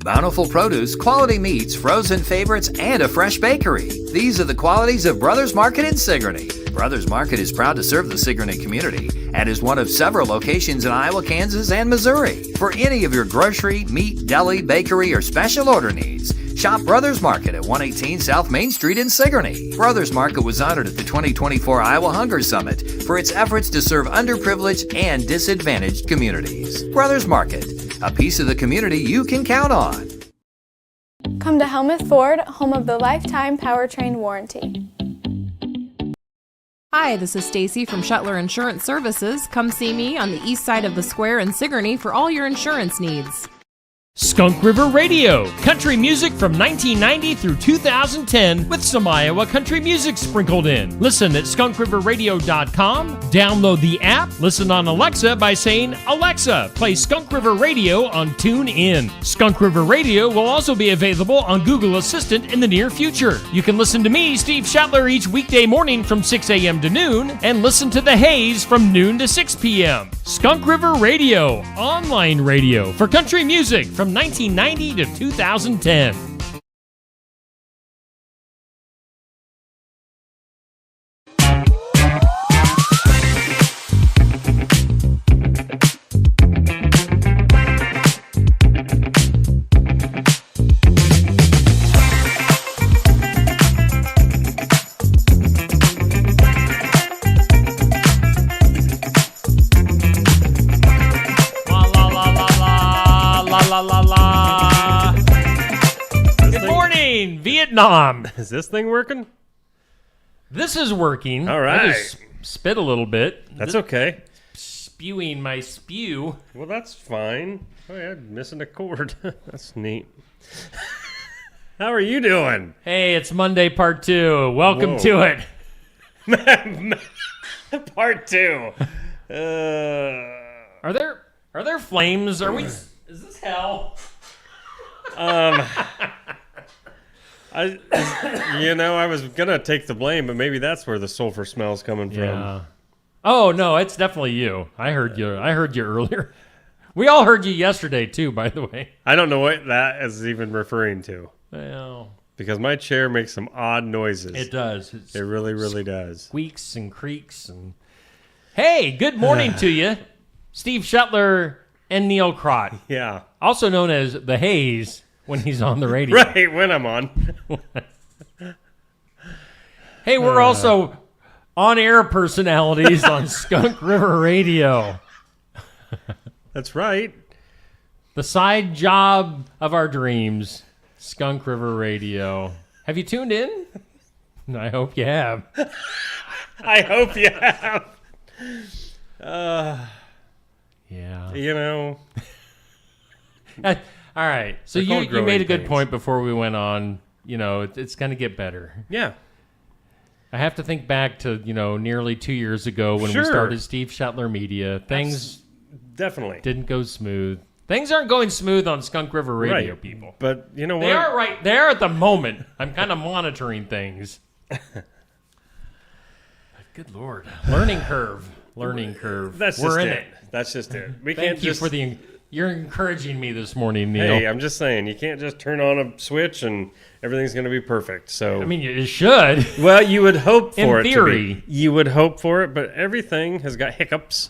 Bountiful produce, quality meats, frozen favorites, and a fresh bakery. These are the qualities of Brothers Market in Sigourney. Brothers Market is proud to serve the Sigourney community and is one of several locations in Iowa, Kansas, and Missouri. For any of your grocery, meat, deli, bakery, or special order needs, shop Brothers Market at 118 South Main Street in Sigourney. Brothers Market was honored at the 2024 Iowa Hunger Summit for its efforts to serve underprivileged and disadvantaged communities. Brothers Market, a piece of the community you can count on. Come to Helmuth Ford, home of the lifetime powertrain warranty. Hi, this is Stacy from Shuttler Insurance Services. Come see me on the east side of the square in Sigourney for all your insurance needs. Skunk River Radio, country music from 1990 through 2010 with some Iowa country music sprinkled in. Listen at skunkriverradio.com, download the app, listen on Alexa by saying, Alexa, play Skunk River Radio on TuneIn. Skunk River Radio will also be available on Google Assistant in the near future. You can listen to me, Steve Shuttler, each weekday morning from 6 a.m. to noon, and listen to The Haze from noon to 6 p.m. Skunk River Radio, online radio for country music from 1990 to 2010. Vietnam. Is this thing working? This is working. All right. I just spit a little bit. That's okay. Spewing my spew. Well, that's fine. Oh, yeah, missing a cord. That's neat. How are you doing? Hey, it's Monday part 2. Welcome to it. Part 2. Are there flames? Is this hell? I was gonna take the blame, but maybe that's where the sulfur smell's coming from. Yeah. Oh no, it's definitely you. I heard you earlier. We all heard you yesterday too, by the way. I don't know what that is even referring to. Well, because my chair makes some odd noises. It does. It really, really does. Squeaks and creaks and. Hey, good morning to you, Steve Shuttler and Neil Crott. Yeah. Also known as the Haze. When he's on the radio. Right, when I'm on. Hey, we're also on-air personalities on Skunk River Radio. That's right. The side job of our dreams, Skunk River Radio. Have you tuned in? I hope you have. I hope you have. Yeah. You know. All right, so you made a good point before we went on. It's going to get better. Yeah. I have to think back to, nearly 2 years ago when we started Steve Shuttler Media. Things definitely didn't go smooth. Things aren't going smooth on Skunk River Radio, people. But you know what? They are right there at the moment. I'm kind of monitoring things. Good Lord. Learning curve. That's We're just in it. That's just it. We Thank can't you just... for the... You're encouraging me this morning, Neil. Hey, I'm just saying, you can't just turn on a switch and everything's going to be perfect. So I mean, you should. Well, you would hope for In it theory. to be. You would hope for it, but everything has got hiccups.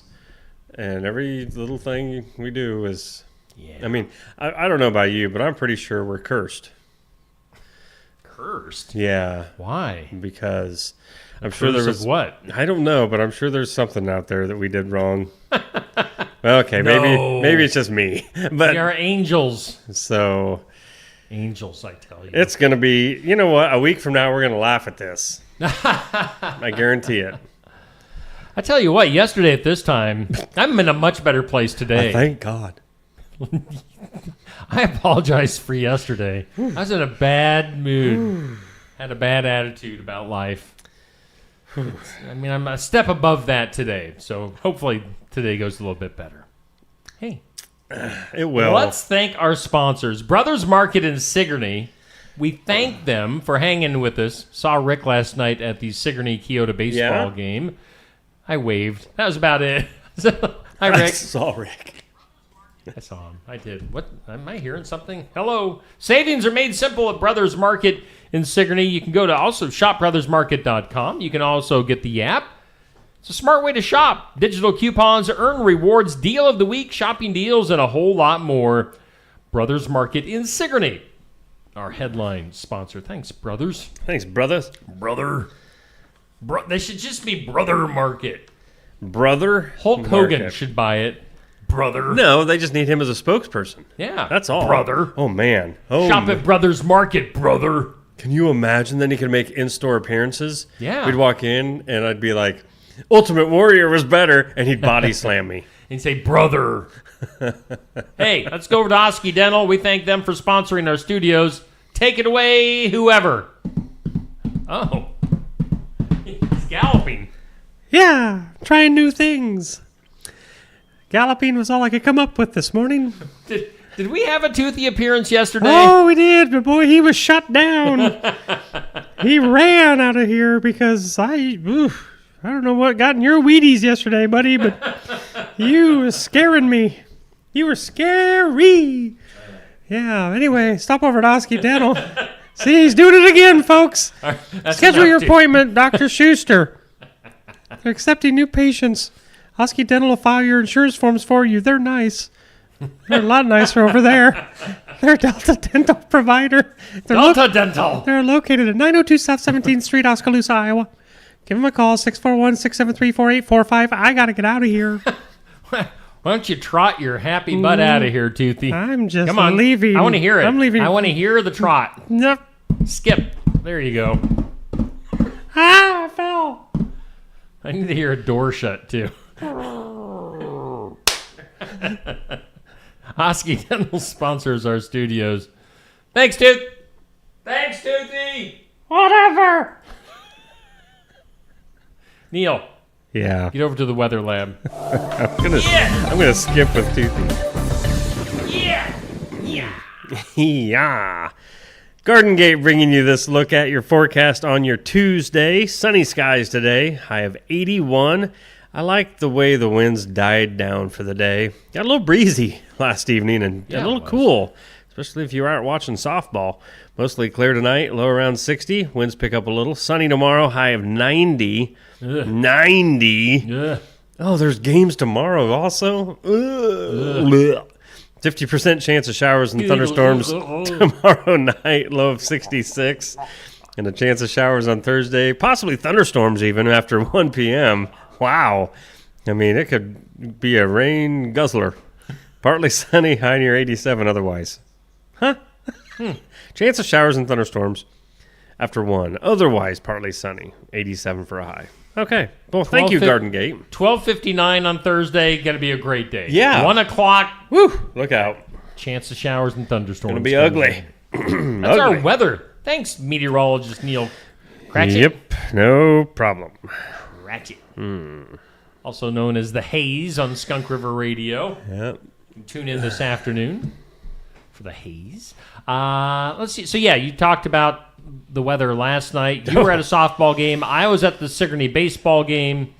And every little thing we do is... Yeah. I mean, I don't know about you, but I'm pretty sure we're cursed. Cursed? Yeah. Why? Because I'm sure there was... Of what? I don't know, but I'm sure there's something out there that we did wrong. Okay, maybe it's just me. But we are angels. So angels, I tell you. It's going to be, you know what, a week from now we're going to laugh at this. I guarantee it. I tell you what, yesterday at this time, I'm in a much better place today. Thank God. I apologize for yesterday. I was in a bad mood. Had a bad attitude about life. I mean, I'm a step above that today, so hopefully today goes a little bit better. Hey. It will. Let's thank our sponsors. Brothers Market in Sigourney. We thank them for hanging with us. Saw Rick last night at the Sigourney-Keota baseball game. I waved. That was about it. Hi, Rick. I saw Rick. I saw him. I did. What? Am I hearing something? Hello. Savings are made simple at Brothers Market in Sigourney. You can go to also shopbrothersmarket.com. You can also get the app. It's a smart way to shop. Digital coupons, earn rewards, deal of the week, shopping deals, and a whole lot more. Brothers Market in Sigourney, our headline sponsor. Thanks, brothers. Thanks, brothers. Brother. They should just be Brother Market. Brother Hulk Hogan Market. should buy it. Brother. No, they just need him as a spokesperson. Yeah. That's all. Brother. Oh, man. Oh, Shop at Brothers Market, brother. Can you imagine then he could make in-store appearances? Yeah. We'd walk in, and I'd be like, Ultimate Warrior was better, and he'd body slam me. And say, brother. Hey, let's go over to Osky Dental. We thank them for sponsoring our studios. Take it away, whoever. Oh. He's galloping. Yeah, trying new things. Galloping was all I could come up with this morning. Did we have a toothy appearance yesterday? Oh, we did, but boy, he was shut down. He ran out of here because I don't know what got in your Wheaties yesterday, buddy, but you were scaring me. You were scary. Yeah, anyway, stop over at Osky Dental. See, he's doing it again, folks. Schedule your appointment, Dr. Schuster. They're accepting new patients. Osky Dental will file your insurance forms for you. They're nice. They're a lot nicer over there. They're a Delta Dental provider. Delta Dental. They're located at 902 South 17th Street, Oskaloosa, Iowa. Give them a call, 641-673-4845. I got to get out of here. Why don't you trot your happy butt out of here, Toothy? I'm just Come on. leaving. I want to hear it. I'm leaving. I want to hear the trot. Nope. Skip. There you go. Ah, I fell. I need to hear a door shut, too. Osky Dental sponsors our studios. Thanks, Tooth. Thanks, Toothy. Whatever. Neil, Yeah. get over to the weather lab. I'm gonna skip with Toothy. Yeah. Yeah. Yeah. Garden Gate bringing you this look at your forecast on your Tuesday. Sunny skies today. High of 81. I like the way the winds died down for the day. Got a little breezy last evening and Yeah, a little it was. cool, especially if you aren't watching softball. Mostly clear tonight, low around 60. Winds pick up a little. Sunny tomorrow, high of 90. Ugh. 90. Ugh. Oh, there's games tomorrow also. Ugh. 50% chance of showers and thunderstorms tomorrow night, low of 66. And a chance of showers on Thursday, possibly thunderstorms even after 1 p.m. Wow. I mean, it could be a rain guzzler. Partly sunny, high near 87 otherwise. Huh? Chance of showers and thunderstorms after 1. Otherwise, partly sunny, 87 for a high. Okay. Well, thank you, Garden Gate. 12:59 on Thursday. Going to be a great day. Yeah. 1 o'clock. Woo! Look out. Chance of showers and thunderstorms. Gonna be ugly. That's our weather. Thanks, meteorologist Neil Cratchit. Yep. No problem. Cratchit. Also known as the Haze on Skunk River Radio. Yep. Tune in this afternoon for the Haze. Let's see. So, yeah, you talked about the weather last night. You were at a softball game. I was at the Sigourney baseball game.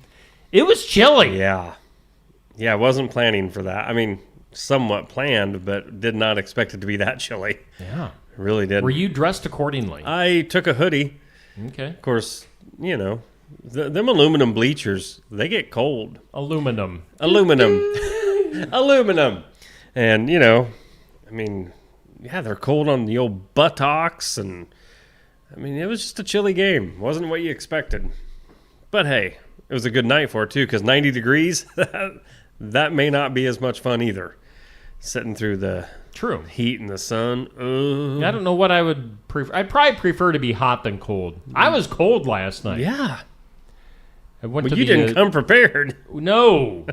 It was chilly. Yeah. Yeah, I wasn't planning for that. I mean, somewhat planned, but did not expect it to be that chilly. Yeah. Really did. Were you dressed accordingly? I took a hoodie. Okay. Of course, you know, them aluminum bleachers, they get cold. Aluminum. Aluminum. And, you know, I mean, yeah, they're cold on the old buttocks. And, I mean, it was just a chilly game. Wasn't what you expected. But, hey, it was a good night for it, too, because 90 degrees, that may not be as much fun either. Sitting through the True. heat and the sun. I don't know what I would prefer. I'd probably prefer to be hot than cold. I was cold last night. Yeah. I went But to you didn't come prepared. No.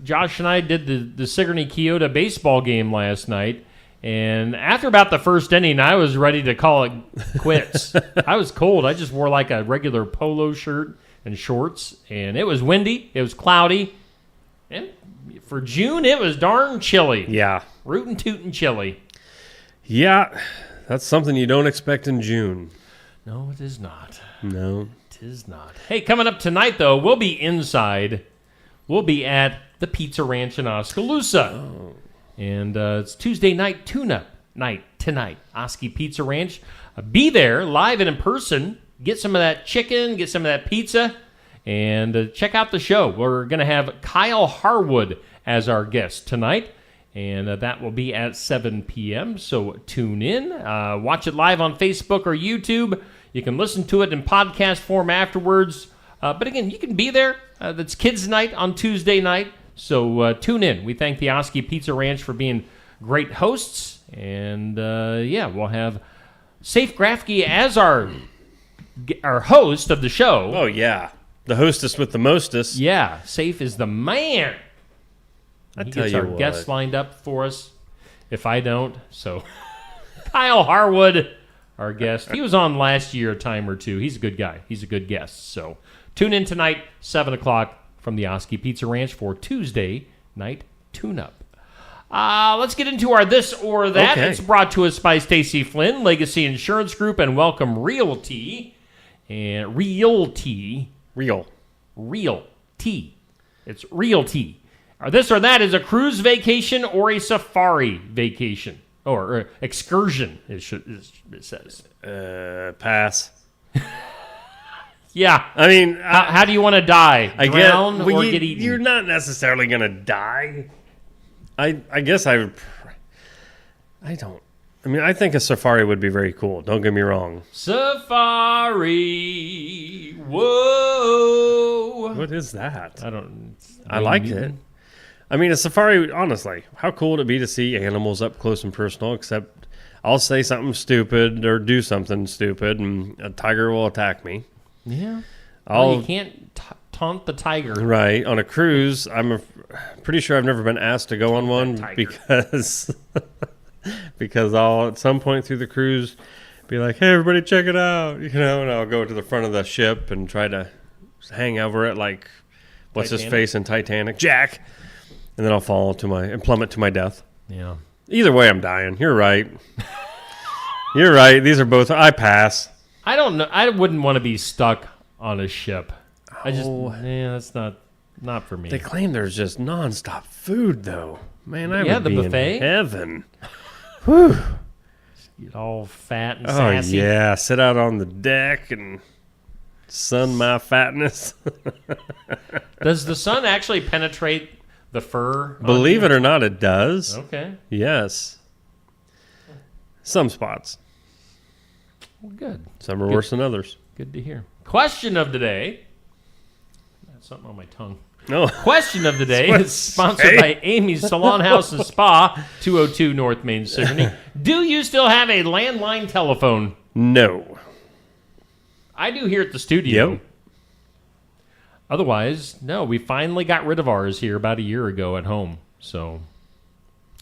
Josh and I did the Sigourney Kyoto baseball game last night, and after about the first inning, I was ready to call it quits. I was cold. I just wore like a regular polo shirt and shorts, and it was windy. It was cloudy. And for June, it was darn chilly. Yeah. Rootin' tootin' chilly. Yeah. That's something you don't expect in June. No, it is not. No. It is not. Hey, coming up tonight, though, we'll be inside. We'll be at the Pizza Ranch in Oskaloosa. And it's Tuesday night tune-up night tonight. Osky Pizza Ranch. Be there live and in person. Get some of that chicken, get some of that pizza, and check out the show. We're going to have Kyle Harwood as our guest tonight, and that will be at 7 p.m., so tune in. Watch it live on Facebook or YouTube. You can listen to it in podcast form afterwards. But again, you can be there. That's Kids Night on Tuesday night, so tune in. We thank the Osky Pizza Ranch for being great hosts, and we'll have Safe Grafke as our host of the show. Oh, yeah. The hostess with the mostest. Yeah, Safe is the man. He gets our guests lined up for us, if I don't. So, Kyle Harwood, our guest. He was on last year a time or two. He's a good guy. He's a good guest. So, tune in tonight, 7 o'clock from the Osky Pizza Ranch for Tuesday night tune-up. Let's get into our This or That. Okay. It's brought to us by Stacy Flynn, Legacy Insurance Group, and Welcome Realty. And Realty. It's Realty. This or That is a cruise vacation or a safari vacation. Or excursion, it says. Pass. Yeah. I mean... how do you want to die? Drown or get eaten? You're not necessarily going to die. I guess I would... I think a safari would be very cool. Don't get me wrong. Safari. Whoa. What is that? I like it. I mean, a safari, honestly, how cool would it be to see animals up close and personal, except I'll say something stupid or do something stupid, and a tiger will attack me. Yeah. You can't taunt the tiger. Right. On a cruise, I'm pretty sure I've never been asked to go on one because I'll, at some point through the cruise, be like, hey, everybody, check it out. And I'll go to the front of the ship and try to hang over it like, what's his face in Titanic? Jack. And then I'll plummet to my death. Yeah. Either way, I'm dying. You're right. You're right. These are both. I pass. I don't know. I wouldn't want to be stuck on a ship. That's not for me. They claim there's just nonstop food, though. Man, I would the be buffet? in heaven. Whew. Get all fat and sassy. Oh, yeah. Sit out on the deck and sun my fatness. Does the sun actually penetrate the fur? Believe it or not, it does. Okay. Yes. Some spots. Well, good. Some are worse than others. Good to hear. Question of the day. That's something on my tongue. No. Question of the day is sponsored by Amy's Salon House and Spa, 202 North Main, Sigourney. Do you still have a landline telephone? No. I do here at the studio. Yep. Otherwise, no. We finally got rid of ours here about a year ago at home. So,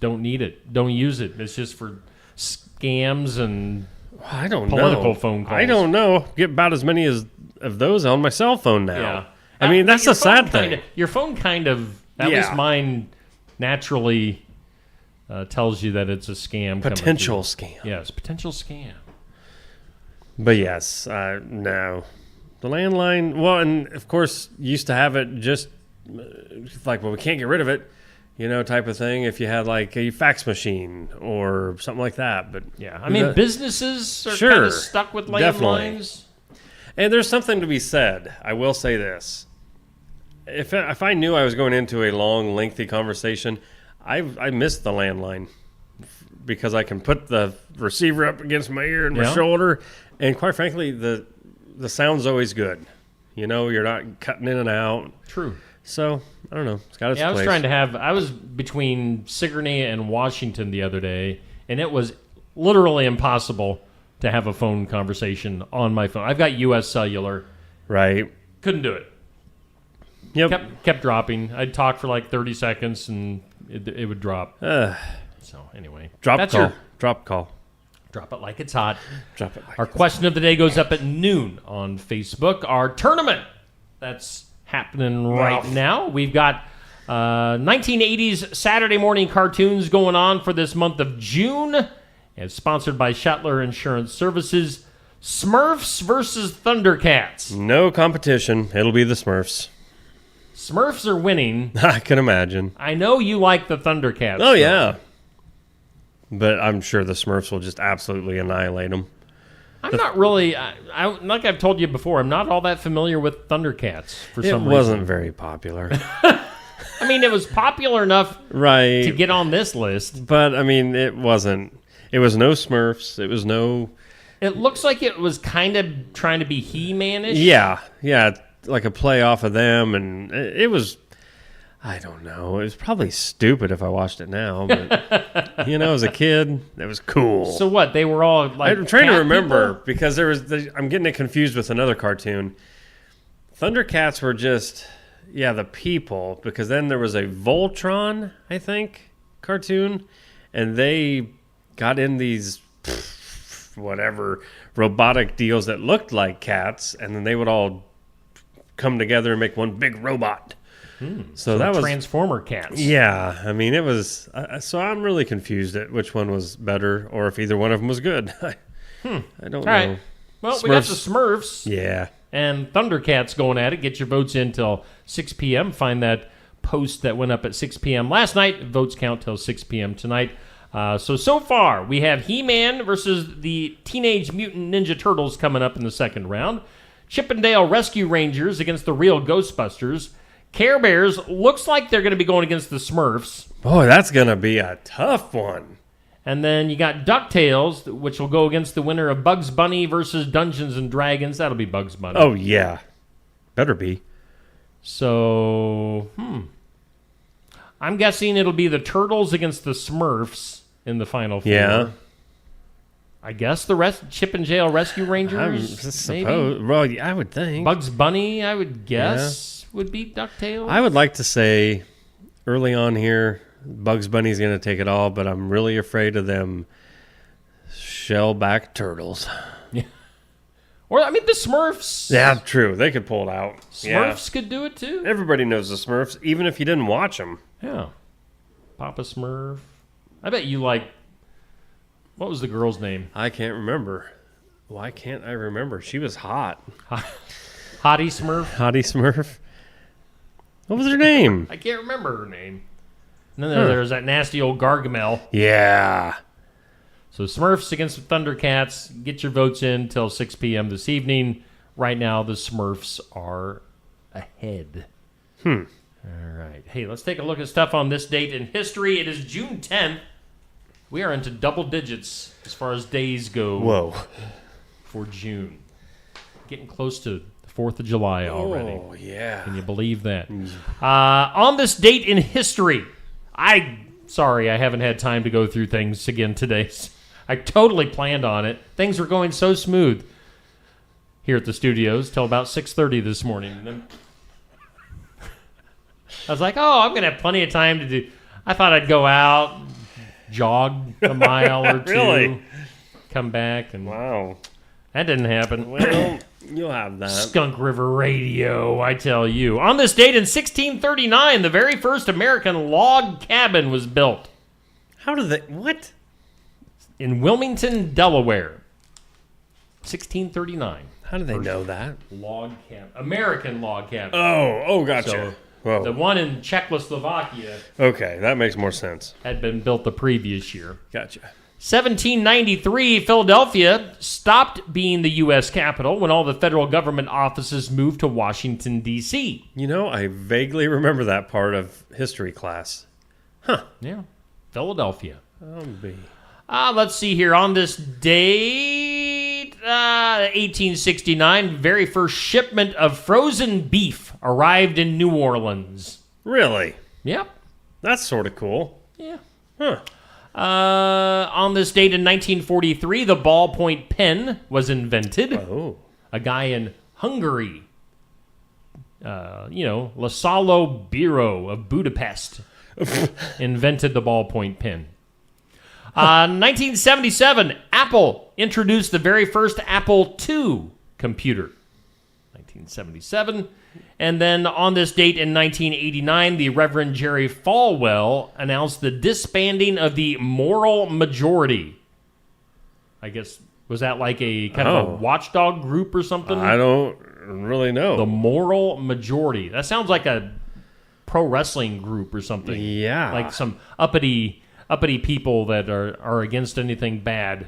don't need it. Don't use it. It's just for scams and political phone calls. I don't know. Get about as many of those on my cell phone now. Yeah. I mean, that's a sad thing. Your phone kind of, at least mine, naturally tells you that it's a scam. Potential scam. Yes, potential scam. But yes, no. The landline, well, and of course, used to have it just like, well, we can't get rid of it, type of thing. If you had like a fax machine or something like that. But yeah, I mean, businesses are kind of stuck with landlines. And there's something to be said. I will say this. If I knew I was going into a long, lengthy conversation, I missed the landline because I can put the receiver up against my ear and my shoulder, and quite frankly, the sound's always good. You're not cutting in and out. True. So, I don't know. It's got its place. I was between Sigourney and Washington the other day, and it was literally impossible to have a phone conversation on my phone. I've got U.S. Cellular. Right. Couldn't do it. Yep. Kept dropping. I'd talk for like 30 seconds, and it would drop. So, anyway. Drop call. Drop it like it's hot. Drop it like Our question of the day goes up at noon on Facebook. Our tournament that's happening right now. We've got 1980s Saturday morning cartoons going on for this month of June. It's sponsored by Shetler Insurance Services. Smurfs versus Thundercats. No competition. It'll be the Smurfs. Smurfs are winning. I can imagine. I know you like the Thundercats. Oh, yeah. But I'm sure the Smurfs will just absolutely annihilate them. I'm not really, like I've told you before, I'm not all that familiar with Thundercats for some reason. It wasn't very popular. I mean, it was popular enough right. to get on this list. But, I mean, it wasn't. It was no Smurfs. It was no... It looks like it was kind of trying to be He-Man-ish. Yeah, like a play off of them. And it was... I don't know. It was probably stupid if I watched it now, but as a kid, it was cool. So what? They were all like. I'm trying to remember people? because I'm getting it confused with another cartoon. Thundercats were just the people, because then there was a Voltron, I think, cartoon, and they got in these whatever robotic deals that looked like cats, and then they would all come together and make one big robot. So that was Transformer Cats. Yeah, I mean, it was. So I'm really confused at which one was better, or if either one of them was good. I don't know. Right. Well, we got the Smurfs. Yeah. And Thundercats going at it. Get your votes in till 6 p.m. Find that post that went up at 6 p.m. last night. Votes count till 6 p.m. tonight. So far, we have He-Man versus the Teenage Mutant Ninja Turtles coming up in the second round. Chippendale Rescue Rangers against the Real Ghostbusters. Care Bears looks like they're going to be going against the Smurfs. Boy, that's going to be a tough one. And then you got DuckTales, which will go against the winner of Bugs Bunny versus Dungeons and Dragons. That'll be Bugs Bunny. Oh, yeah. Better be. So, I'm guessing it'll be the Turtles against the Smurfs in the final four. Yeah. I guess the Chip and Jail Rescue Rangers, maybe? Well, I would think. Bugs Bunny, I would guess. Would be DuckTales? I would like to say early on here, Bugs Bunny's going to take it all, but I'm really afraid of them shellback turtles. Yeah. Or, I mean, the Smurfs. Yeah, true. They could pull it out. Smurfs could do it, too. Everybody knows the Smurfs, even if you didn't watch them. Yeah. Papa Smurf. I bet you like... What was the girl's name? I can't remember. Why can't I remember? She was hot. Hottie Smurf? Hottie Smurf. What was her name? I can't remember her name. And then there's that nasty old Gargamel. Yeah. So Smurfs against the Thundercats. Get your votes in till 6 p.m. this evening. Right now, the Smurfs are ahead. All right. Hey, let's take a look at stuff on this date in history. It is June 10th. We are into double digits as far as days go. Whoa. For June. Getting close to 4th of July already. Oh, yeah. Can you believe that? On this date in history, sorry, I haven't had time to go through things again today. I totally planned on it. Things were going so smooth here at the studios till about 6:30 this morning. And then I was like, I'm going to have plenty of time to do. I thought I'd go out, jog a mile or two, Really? come back, and Wow. that didn't happen. Well, you'll have that. Skunk River Radio, I tell you. On this date in 1639, the very first American log cabin was built How did they... What? in Wilmington, Delaware. 1639. How do they know that? Log cabin. American log cabin. Oh, gotcha. So, Whoa. the one in Czechoslovakia Okay, that makes more sense. had been built the previous year. Gotcha. 1793, Philadelphia stopped being the U.S. capital when all the federal government offices moved to Washington, D.C. I vaguely remember that part of history class. Yeah, Philadelphia. B. Let's see here. On this date, 1869, very first shipment of frozen beef arrived in New Orleans. Really? Yep. That's sort of cool. Yeah. Huh. On this date in 1943, the ballpoint pen was invented. Oh. A guy in Hungary, Laszlo Biro of Budapest, invented the ballpoint pen. 1977, Apple introduced the very first Apple II computer. 1977. And then on this date in 1989, the Reverend Jerry Falwell announced the disbanding of the Moral Majority. I guess, was that like a kind of a watchdog group or something? I don't really know. The Moral Majority. That sounds like a pro wrestling group or something. Yeah. Like some uppity uppity people that are against anything bad.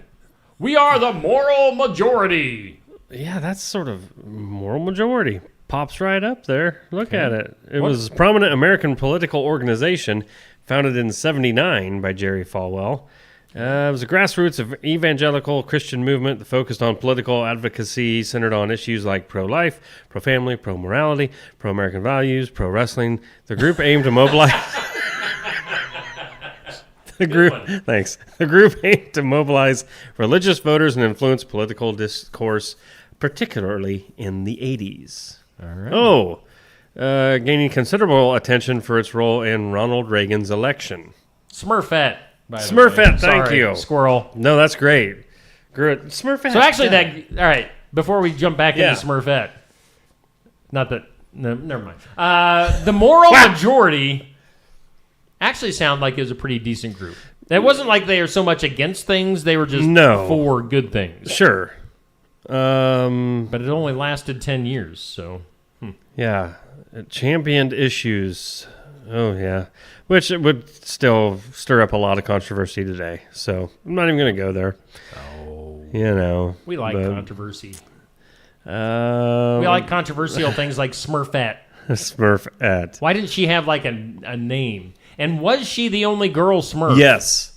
We are the moral majority. Yeah, that's sort of moral majority. Pops right up there. Look at it. It was a prominent American political organization founded in 1979 by Jerry Falwell. It was a grassroots of evangelical Christian movement that focused on political advocacy centered on issues like pro-life, pro-family, pro-morality, pro-American values, pro-wrestling. The group aimed to mobilize... The group aimed to mobilize religious voters and influence political discourse, particularly in the 80s. All right. Gaining considerable attention for its role in Ronald Reagan's election. Smurfette. Smurfette, thank you. Squirrel. No, that's great. Good. Smurfette. So actually, all right, before we jump back into Smurfette, not that, no, never mind. The moral majority actually sound like it was a pretty decent group. It wasn't like they were so much against things, they were just for good things. Sure. But it only lasted 10 years, so. Yeah. It championed issues. Oh, yeah. Which it would still stir up a lot of controversy today. So I'm not even going to go there. Oh. You know. We like controversy. We like controversial things like Smurfette. Smurfette. Why didn't she have like a name? And was she the only girl Smurf? Yes.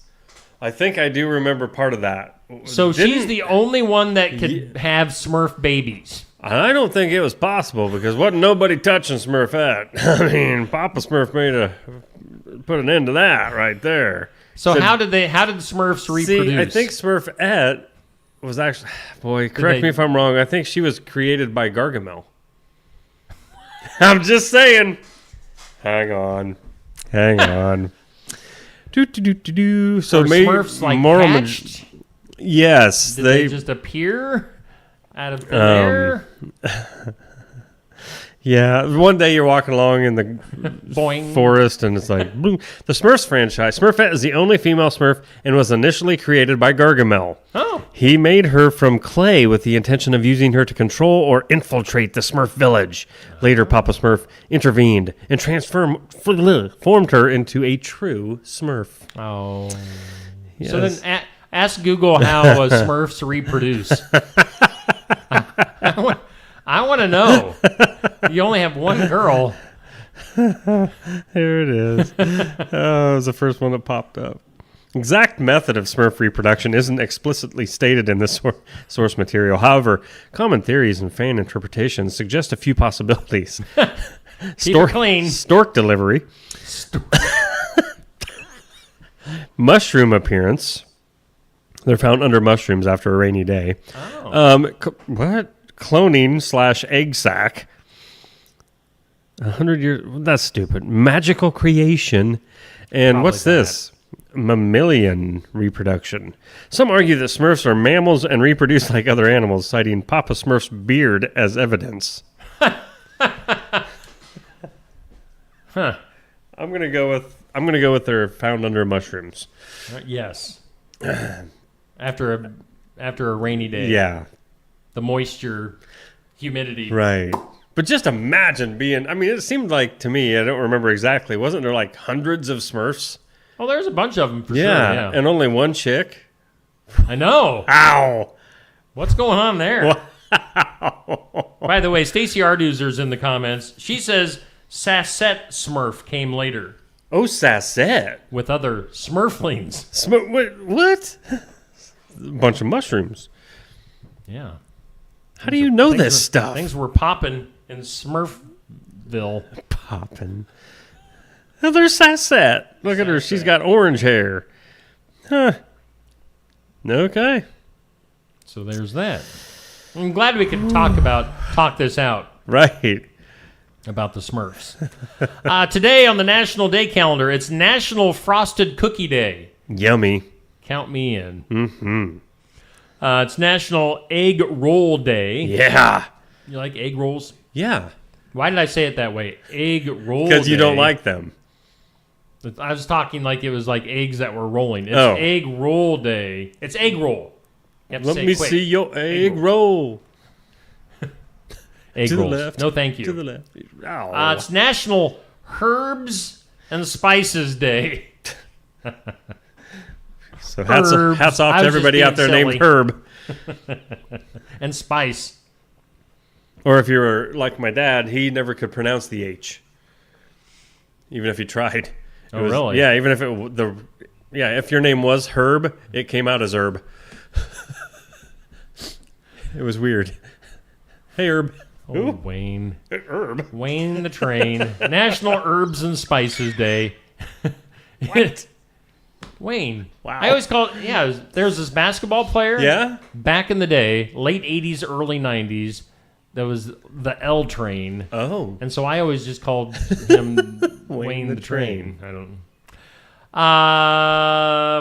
I think I do remember part of that. So she's the only one that could have Smurf babies. I don't think it was possible because wasn't nobody touching Smurfette. I mean, Papa Smurf put an end to that right there. So how did the Smurfs reproduce? See, I think Smurfette was actually, correct me if I'm wrong. I think she was created by Gargamel. I'm just saying. Hang on. So Smurfs like hatched? Yes. Did they just appear out of the air? Yeah, one day you're walking along in the forest and it's like, boom. The Smurfs franchise. Smurfette is the only female Smurf and was initially created by Gargamel. Oh. He made her from clay with the intention of using her to control or infiltrate the Smurf village. Later, Papa Smurf intervened and formed her into a true Smurf. Oh. Yes. So then ask Google how Smurfs reproduce. I want to know. You only have one girl. Here it is. Oh, it was the first one that popped up. Exact method of Smurf reproduction isn't explicitly stated in this source material. However, common theories and fan interpretations suggest a few possibilities. Stork delivery. Mushroom appearance. They're found under mushrooms after a rainy day. Oh. What? Cloning/egg sac. 100 years. That's stupid. Magical creation. And Probably what's this? Mammalian reproduction. Some argue that Smurfs are mammals and reproduce like other animals, citing Papa Smurf's beard as evidence. Huh. I'm gonna go with they're found under mushrooms. Yes. After a rainy day. Yeah. The moisture, humidity. Right. But just imagine being, I mean, it seemed like to me, I don't remember exactly, wasn't there like hundreds of Smurfs? Oh, there's a bunch of them for sure. Yeah. And only one chick? I know. Ow. What's going on there? Wow. By the way, Stacey Arduzer's in the comments. She says Sassette Smurf came later. Oh, Sassette. With other Smurflings. What? A bunch of mushrooms. Yeah. How do you know this stuff? Things were popping in Smurfville. Popping. Oh, there's Sassette. Look at her. She's got orange hair. Huh. Okay. So there's that. I'm glad we could talk this out. Right. About the Smurfs. Today on the National Day calendar, it's National Frosted Cookie Day. Yummy. Count me in. Mm-hmm. It's National Egg Roll Day. Yeah. You like egg rolls? Yeah. Why did I say it that way? Egg roll Because you day. don't like them. I was talking like it was like eggs that were rolling. It's Oh. egg roll day. It's egg roll. You have to Let say me it quick. see your egg roll. Egg to rolls. the left. No, thank you. To the left. Ow. It's National Herbs and Spices Day. So Herbs. hats off I to was just everybody out there being named silly. Herb. And spice. Or if you were like my dad, he never could pronounce the H, even if he tried. Oh, really? Yeah, even if if your name was Herb, it came out as Herb. It was weird. Hey, Herb. Oh, Ooh. Wayne. Herb. Wayne the Train. National Herbs and Spices Day. What? Wayne. Wow. I always call it, there's this basketball player. Yeah? Back in the day, late 80s, early 90s, that was the L Train. Oh. And so I always just called him Wayne the Train. I don't know.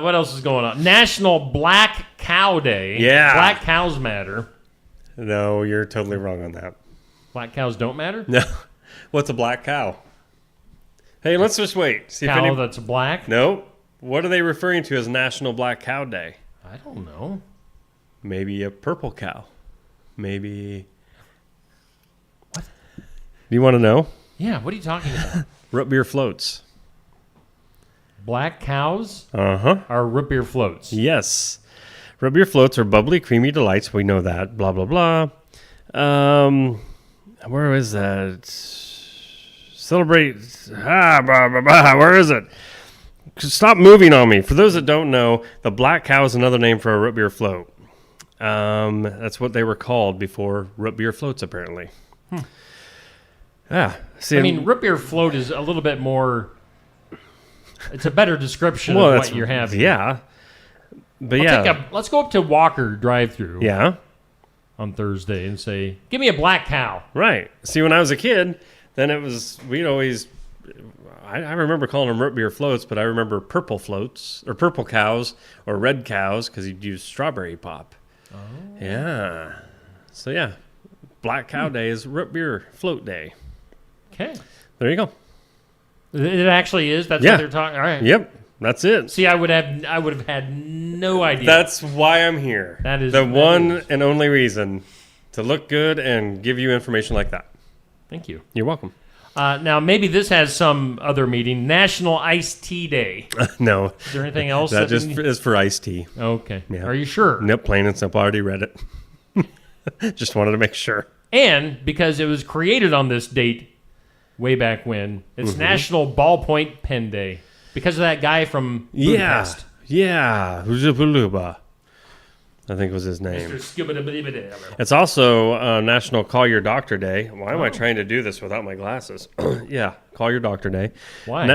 What else is going on? National Black Cow Day. Yeah. Black cows matter. No, you're totally wrong on that. Black cows don't matter? No. What's a black cow? Hey, let's just wait. See Cow if that's black? No. What are they referring to as National Black Cow Day? I don't know. Maybe a purple cow. Maybe. What? Do you want to know? Yeah, what are you talking about? Root beer floats. Black cows Uh-huh. are root beer floats. Yes. Root beer floats are bubbly, creamy delights. We know that. Blah, blah, blah. Where is that? Celebrate. Blah, blah, blah. Where is it? Stop moving on me. For those that don't know, the black cow is another name for a root beer float. That's what they were called before root beer floats, apparently. Yeah. See, I mean, root beer float is a little bit more... It's a better description of what you're having. Yeah. But yeah. Let's go up to Walker drive-thru Yeah. on Thursday and say, give me a black cow. Right. See, when I was a kid, then we'd always... I remember calling them root beer floats, but I remember purple floats, or purple cows, or red cows, because you'd use strawberry pop. Oh. Yeah. So, yeah. Black Cow Day is root beer float day. Okay. There you go. It actually is? That's what they're talking... All right. Yep. That's it. See, I would have had no idea. That's why I'm here. That is the one and only reason to look good and give you information like that. Thank you. You're welcome. Now, maybe this has some other meaning. National Iced Tea Day. No. Is there anything else? That just is for iced tea. Okay. Yeah. Are you sure? Nope, plain and simple. I already read it. Just wanted to make sure. And because it was created on this date way back when, it's National Ballpoint Pen Day. Because of that guy from Budapest. Yeah. Huzapuluba, I think was his name. Mr. Skibidi. It's also National Call Your Doctor Day. Why am I trying to do this without my glasses? Yeah, Call Your Doctor Day. Why?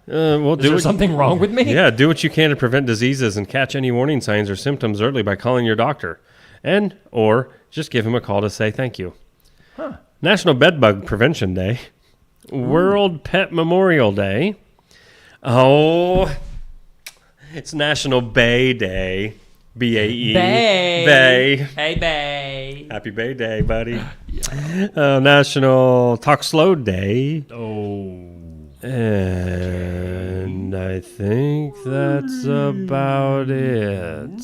Is there something wrong with me? Yeah, do what you can to prevent diseases and catch any warning signs or symptoms early by calling your doctor. Or just give him a call to say thank you. Huh. National Bedbug Prevention Day. World Pet Memorial Day. Oh, it's National Bay Day. B-A-E. Bay. Bay. Hey, Bay. Happy Bay Day, buddy. National Talk Slow Day. Oh. And I think that's about it.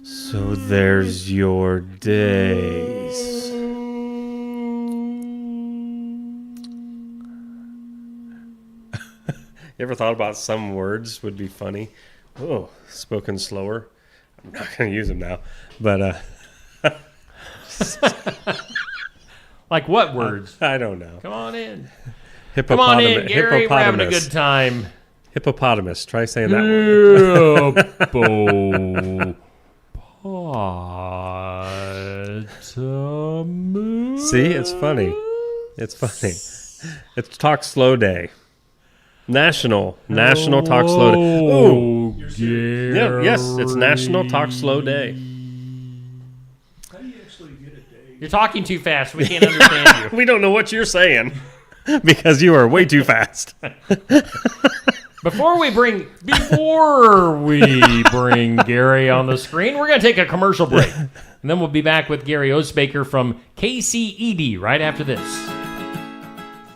So there's your days. You ever thought about some words would be funny? Oh, spoken slower. I'm not going to use them now. But, like what words? I don't know. Come on in. Come on in, Gary. We're having a good time. Hippopotamus. Try saying that one. See, it's funny. It's funny. It's Talk Slow Day. National Talk Slow Day. Oh, yeah, yes, it's National Talk Slow Day. How do you actually get a day? You're talking too fast. We can't understand you. We don't know what you're saying because you are way too fast. Before we bring Gary on the screen, we're going to take a commercial break. And then we'll be back with Gary Osbaker from KCED right after this.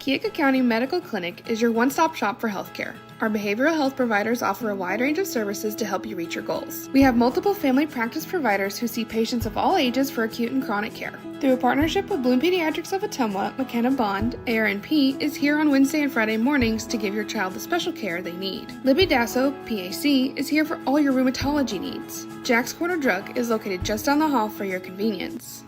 Keokuk County Medical Clinic is your one-stop shop for healthcare. Our behavioral health providers offer a wide range of services to help you reach your goals. We have multiple family practice providers who see patients of all ages for acute and chronic care. Through a partnership with Bloom Pediatrics of Ottumwa, McKenna Bond, ARNP is here on Wednesday and Friday mornings to give your child the special care they need. Libby Dasso, PAC, is here for all your rheumatology needs. Jack's Corner Drug is located just down the hall for your convenience.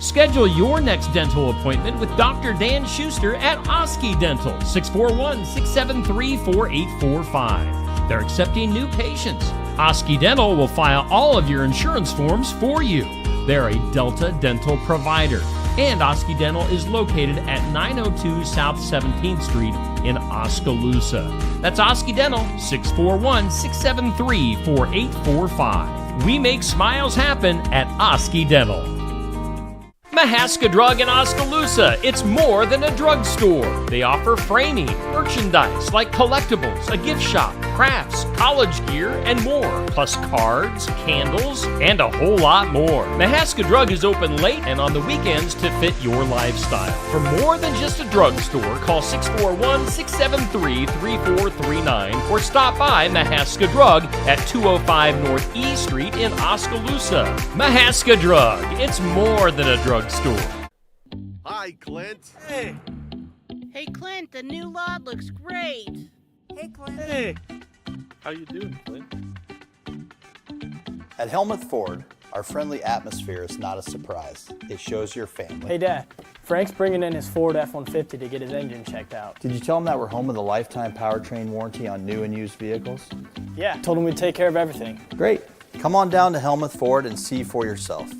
Schedule your next dental appointment with Dr. Dan Schuster at Osky Dental, 641-673-4845. They're accepting new patients. Osky Dental will file all of your insurance forms for you. They're a Delta dental provider. And Osky Dental is located at 902 South 17th Street in Oskaloosa. That's Osky Dental, 641-673-4845. We make smiles happen at Osky Dental. Mahaska Drug in Oskaloosa. It's more than a drugstore. They offer framing, merchandise like collectibles, a gift shop, crafts, college gear, and more, plus cards, candles, and a whole lot more. Mahaska Drug is open late and on the weekends to fit your lifestyle. For more than just a drugstore, call 641-673-3439 or stop by Mahaska Drug at 205 North E Street in Oskaloosa. Mahaska Drug. It's more than a drugstore. Hi, Clint. Hey. Hey, Clint, the new lot looks great. Hey, Clint. Hey. How you doing, Clint? At Helmuth Ford, our friendly atmosphere is not a surprise. It shows your family. Hey, Dad. Frank's bringing in his Ford F-150 to get his engine checked out. Did you tell him that we're home with a lifetime powertrain warranty on new and used vehicles? Yeah, told him we'd take care of everything. Great. Come on down to Helmuth Ford and see for yourself.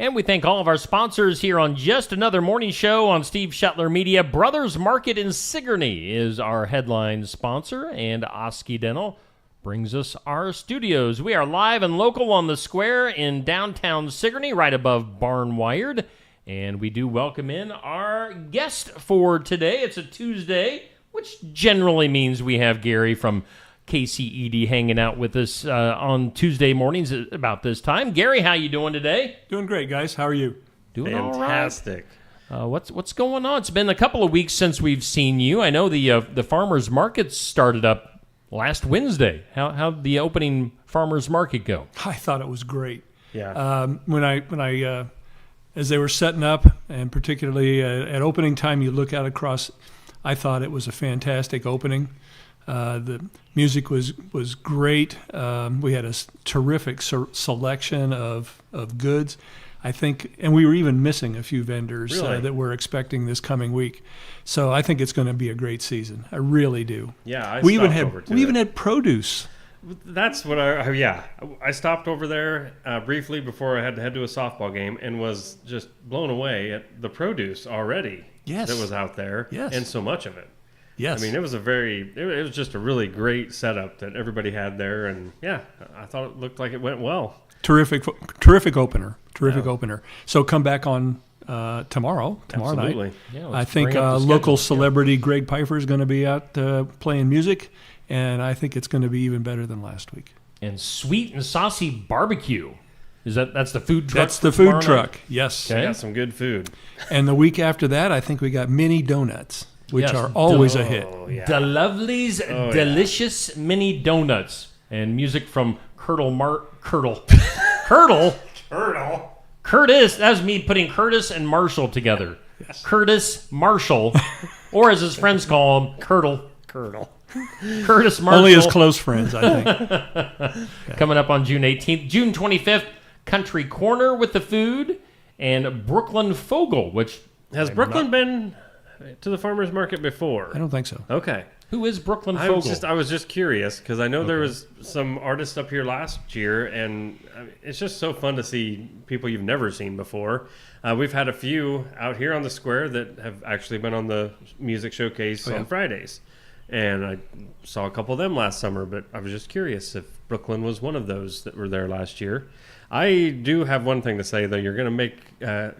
And we thank all of our sponsors here on Just Another Morning Show on Steve Shetler Media. Brothers Market in Sigourney is our headline sponsor, and Osky Dental brings us our studios. We are live and local on the square in downtown Sigourney, right above Barnwired. And we do welcome in our guest for today. It's a Tuesday, which generally means we have Gary from KCED hanging out with us on Tuesday mornings about this time. Gary, how you doing today? Doing great, guys. How are you? Doing Fantastic. All right. What's going on? It's been a couple of weeks since we've seen you. I know the farmers market started up last Wednesday. How'd the opening farmers market go? I thought it was great. Yeah. When I as they were setting up, and particularly at opening time, you look out across. I thought it was a fantastic opening. The music was great. We had a terrific selection of goods, I think, and we were even missing a few vendors that we're expecting this coming week. So I think it's going to be a great season. I really do. Yeah, we even had produce. That's what I stopped over there briefly before I had to head to a softball game and was just blown away at the produce already that was out there and so much of it. Yes. I mean, it was just a really great setup that everybody had there, and I thought it looked like it went well. Terrific opener. Opener. So come back on tomorrow night. Yeah, I think local celebrity Greg Pfeiffer is going to be out playing music, and I think it's going to be even better than last week. And Sweet and Saucy Barbecue. That's the food truck? That's the food truck, yes. Okay. Got some good food. And the week after that, I think we got mini donuts, which are always a hit. Yeah. The Lovely's Delicious Mini Donuts. And music from Curtis. That was me putting Curtis and Marshall together. Yes. Curtis Marshall, or as his friends call him, Curtis Marshall. Only his close friends, I think. Coming up on June 18th. June 25th, Country Corner with the food. And Brooklyn Fogel, which... Has Brooklyn been to the farmers market before? I don't think so. Okay. Who is Brooklyn Fogel? I was just curious because I know there was some artists up here last year, and it's just so fun to see people you've never seen before. We've had a few out here on the square that have actually been on the music showcase on Fridays, and I saw a couple of them last summer, but I was just curious if Brooklyn was one of those that were there last year. I do have one thing to say, though. You're going to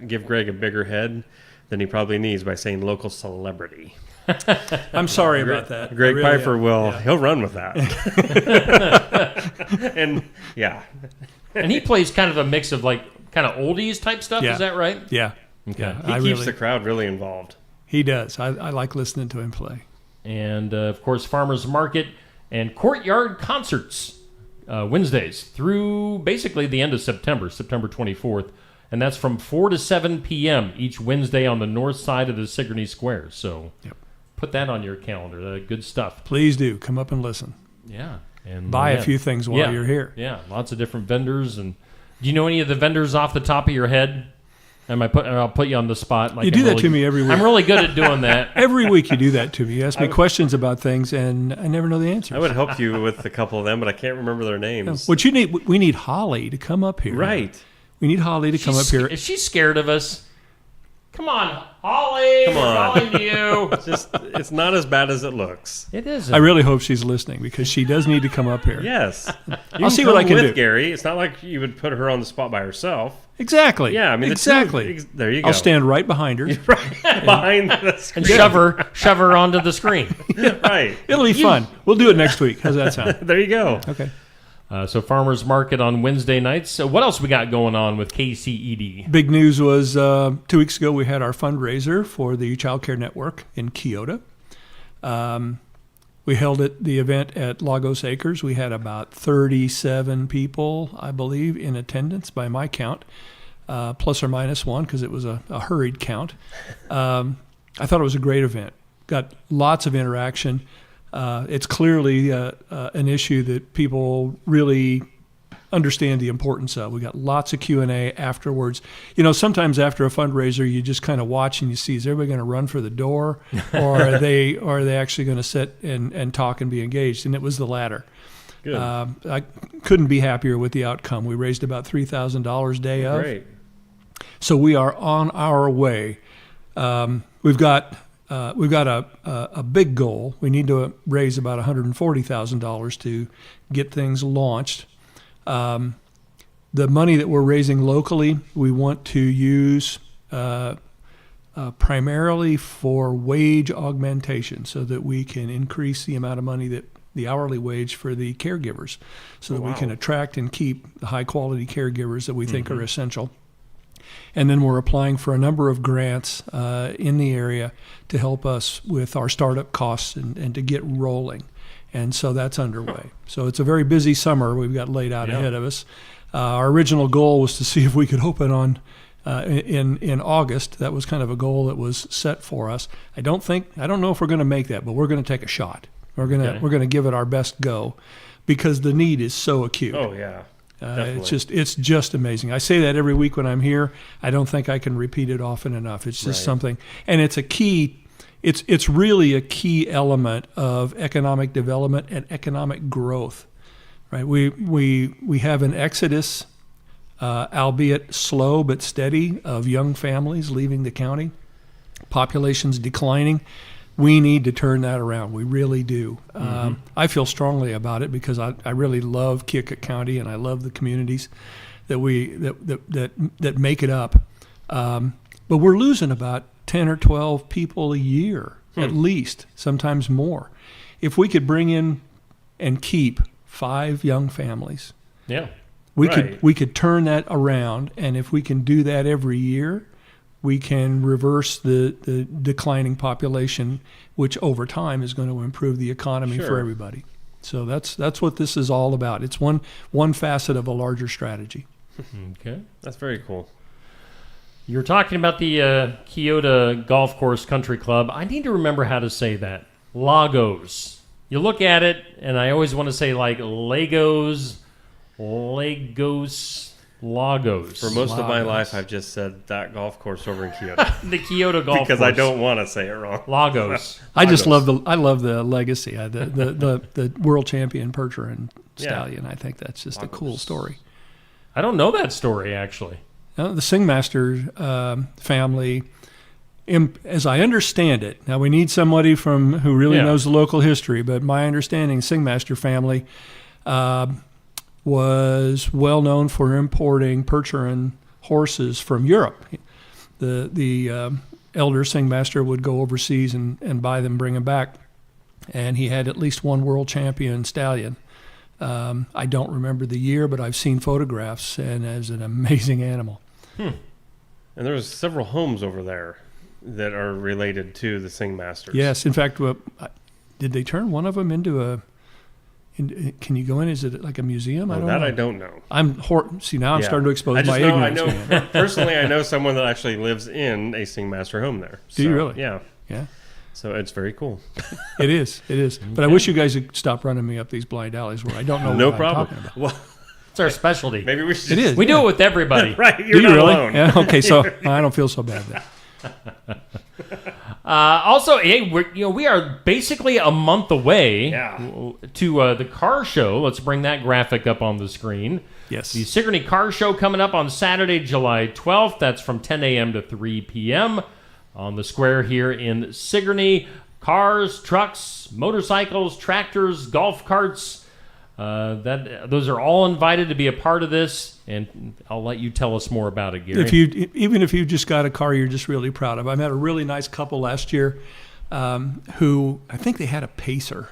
give Greg a bigger head than he probably needs by saying local celebrity. I'm sorry about that. Greg Pfeiffer he'll run with that. And he plays kind of a mix of like kind of oldies type stuff. Yeah. Is that right? Yeah. Okay. Yeah. He keeps the crowd really involved. He does. I like listening to him play. And, of course, Farmers Market and Courtyard Concerts Wednesdays through basically the end of September 24th. And that's from 4 to 7 p.m. each Wednesday on the north side of the Sigourney Square. So put that on your calendar. Good stuff. Please do. Come up and listen. Yeah. And buy a few things while you're here. Yeah, lots of different vendors. And do you know any of the vendors off the top of your head? I'll put you on the spot. Like you do that to me every week. I'm really good at doing that. Every week you do that to me. You ask me questions about things, and I never know the answers. I would help you with a couple of them, but I can't remember their names. What you need, we need Holly to come up here. Right. We need Holly to come up here. Is she scared of us? Come on, Holly. Come on. We're calling to you. It's not as bad as it looks. It isn't. I really hope she's listening because she does need to come up here. Yes. I'll see what I can with do. Gary. It's not like you would put her on the spot by herself. Exactly. Yeah, I mean, exactly. There you go. I'll stand right behind her. Behind the screen. And shove her onto the screen. Right. It'll be fun. We'll do it next week. How's that sound? There you go. Okay. So Farmers Market on Wednesday nights. So what else we got going on with KCED? Big news was 2 weeks ago we had our fundraiser for the Child Care Network in Kyoto. We held the event at Lagos Acres. We had about 37 people, I believe, in attendance by my count, plus or minus one because it was a hurried count. I thought it was a great event. Got lots of interaction. It's clearly an issue that people really understand the importance of. We got lots of Q&A afterwards. You know, sometimes after a fundraiser, you just kind of watch and you see, is everybody going to run for the door, or are they actually going to sit and talk and be engaged? And it was the latter. Good. I couldn't be happier with the outcome. We raised about $3,000 day of. Great. So we are on our way. We've got a big goal. We need to raise about $140,000 to get things launched. The money that we're raising locally, we want to use primarily for wage augmentation so that we can increase the amount of money that the hourly wage for the caregivers so that we can attract and keep the high quality caregivers that we think are essential. And then we're applying for a number of grants in the area to help us with our startup costs and to get rolling. And so that's underway. So it's a very busy summer we've got laid out ahead of us. Our original goal was to see if we could open on in August. That was kind of a goal that was set for us. I don't know if we're going to make that, but we're going to take a shot. We're going to give it our best go because the need is so acute. Oh yeah. It's just amazing. I say that every week when I'm here. I don't think I can repeat it often enough. It's just something, and it's a key. It's really a key element of economic development and economic growth, right? We have an exodus, albeit slow but steady, of young families leaving the county. Population's declining. We need to turn that around. We really do. I feel strongly about it because I really love Keokuk County and I love the communities that that make it up. But we're losing about 10 or 12 people a year, at least, sometimes more. If we could bring in and keep 5 young families, we could turn that around. And if we can do that every year, we can reverse the declining population, which over time is going to improve the economy for everybody. So that's what this is all about. It's one facet of a larger strategy. Okay. That's very cool. You're talking about the Kyoto Golf Course Country Club. I need to remember how to say that. Lagos. You look at it, and I always want to say like Lagos. For most of my life, I've just said that golf course over in Kyoto. The Kyoto Golf Course. Because I don't want to say it wrong. Lagos. I love the legacy. The world champion percher and stallion. I think that's just a cool story. I don't know that story, actually. The Singmaster family, as I understand it, now we need somebody who really knows the local history, but my understanding, Singmaster family was well known for importing Percheron horses from Europe. The elder Singmaster would go overseas and buy them, bring them back, and he had at least one world champion stallion I don't remember the year, but I've seen photographs, and it's an amazing animal. And there's several homes over there that are related to the Sing Masters. Yes, in fact, did they turn one of them into a? Can you go in? Is it like a museum? I don't know. I'm starting to expose my ignorance. I know personally. I know someone that actually lives in a Sing Master home there. Do you really? Yeah. Yeah. So it's very cool. It is. But I wish you guys would stop running me up these blind alleys where I don't know what I'm talking about. Well, it's our specialty. Maybe we should. It is. We do it with everybody. Right. Do You're you not really? alone. Yeah. Okay. So I don't feel so bad then. Also, hey, we are basically a month away to the car show. Let's bring that graphic up on the screen. Yes. The Sigourney Car Show coming up on Saturday, July 12th. That's from 10 a.m. to 3 p.m. on the square here in Sigourney. Cars, trucks, motorcycles, tractors, golf carts. Those are all invited to be a part of this, and I'll let you tell us more about it, Gary. Even if you just got a car you're just really proud of. I met a really nice couple last year who I think they had a Pacer,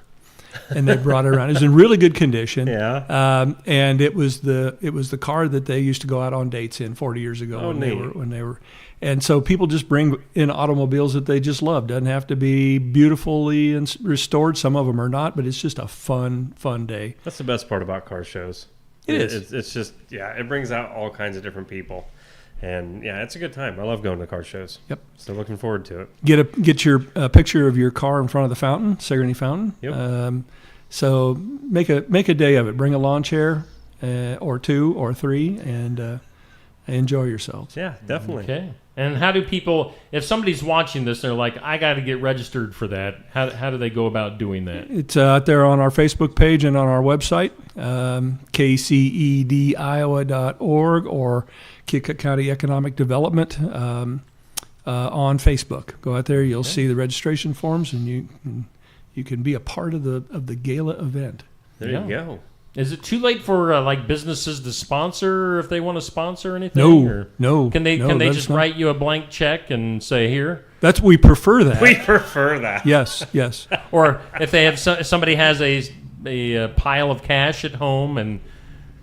and they brought it around. It was in really good condition. Yeah. And it was the car that they used to go out on dates in 40 years ago when they were. And so people just bring in automobiles that they just love. Doesn't have to be beautifully restored. Some of them are not, but it's just a fun day. That's the best part about car shows. It is. It's just, it brings out all kinds of different people. And, it's a good time. I love going to car shows. Yep. So looking forward to it. Get your picture of your car in front of the fountain, Sigourney Fountain. Yep. So make a day of it. Bring a lawn chair or two or three and enjoy yourselves. Yeah, definitely. Okay. And how do people, if somebody's watching this, they're like, I got to get registered for that. How do they go about doing that? It's out there on our Facebook page and on our website, kcediowa.org or Keokuk County Economic Development on Facebook. Go out there, you'll see the registration forms, and you can be a part of the gala event. There you go. Is it too late for businesses to sponsor if they want to sponsor anything? No. Can they just write you a blank check and say here? We prefer that. We prefer that. Yes. Or if they have somebody has a pile of cash at home and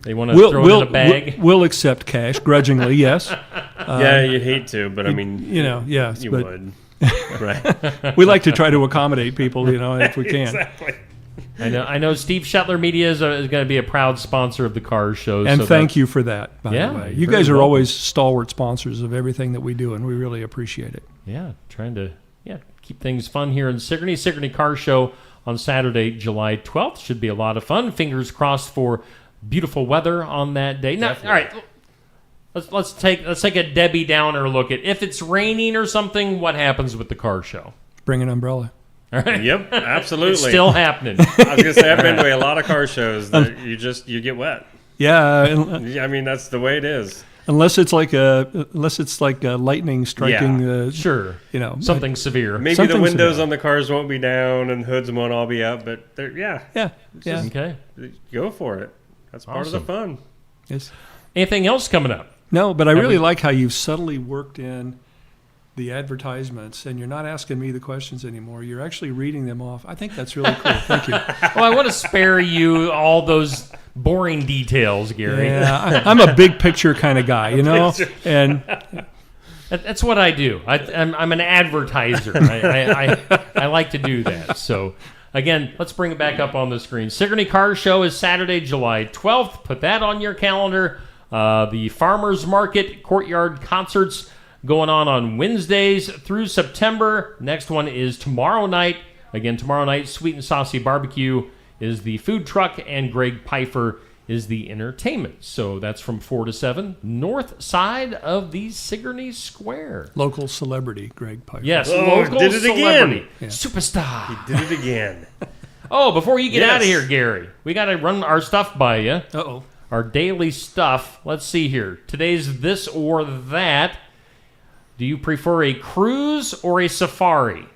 they want to throw it in a bag. We'll accept cash grudgingly. Yes. You'd hate to, but I mean, yes, you but, would. Right. We like to try to accommodate people, if we can. Exactly. I know Steve Shetler Media is going to be a proud sponsor of the car show. And thank you for that, by the way. You guys are welcome. always stalwart sponsors of everything that we do, and we really appreciate it. Yeah, trying to keep things fun here in Sigourney. Sigourney Car Show on Saturday, July 12th. Should be a lot of fun. Fingers crossed for beautiful weather on that day. Now, all right, let's take a Debbie Downer look at if it's raining or something, what happens with the car show? Bring an umbrella. All right. Yep, absolutely. It's still happening. I was going to say, I've been to a lot of car shows that you get wet. Yeah. I mean, that's the way it is. Unless it's like lightning striking. Sure. Something severe. Maybe something the windows severe. on the cars won't be down and hoods won't all be up, but Yeah. Okay. Go for it. That's part of the fun. Yes. Anything else coming up? No, but I really like how you've subtly worked in the advertisements, and you're not asking me the questions anymore. You're actually reading them off. I think that's really cool. Thank you. Well, I want to spare you all those boring details, Gary. Yeah, I'm a big picture kind of guy, and that's what I do. I'm an advertiser. I like to do that. So, again, let's bring it back up on the screen. Sigourney Car Show is Saturday, July 12th. Put that on your calendar. The Farmers Market Courtyard Concerts going on Wednesdays through September. Next one is tomorrow night. Again, tomorrow night, Sweet and Saucy Barbecue is the food truck, and Greg Pfeiffer is the entertainment. So that's from 4 to 7, north side of the Sigourney Square. Local celebrity, Greg Pfeiffer. Yes, local did it celebrity. Again. Yeah. Superstar. He did it again. Oh, before you get out of here, Gary, we got to run our stuff by you. Uh-oh. Our daily stuff. Let's see here. Today's this or that. Do you prefer a cruise or a safari?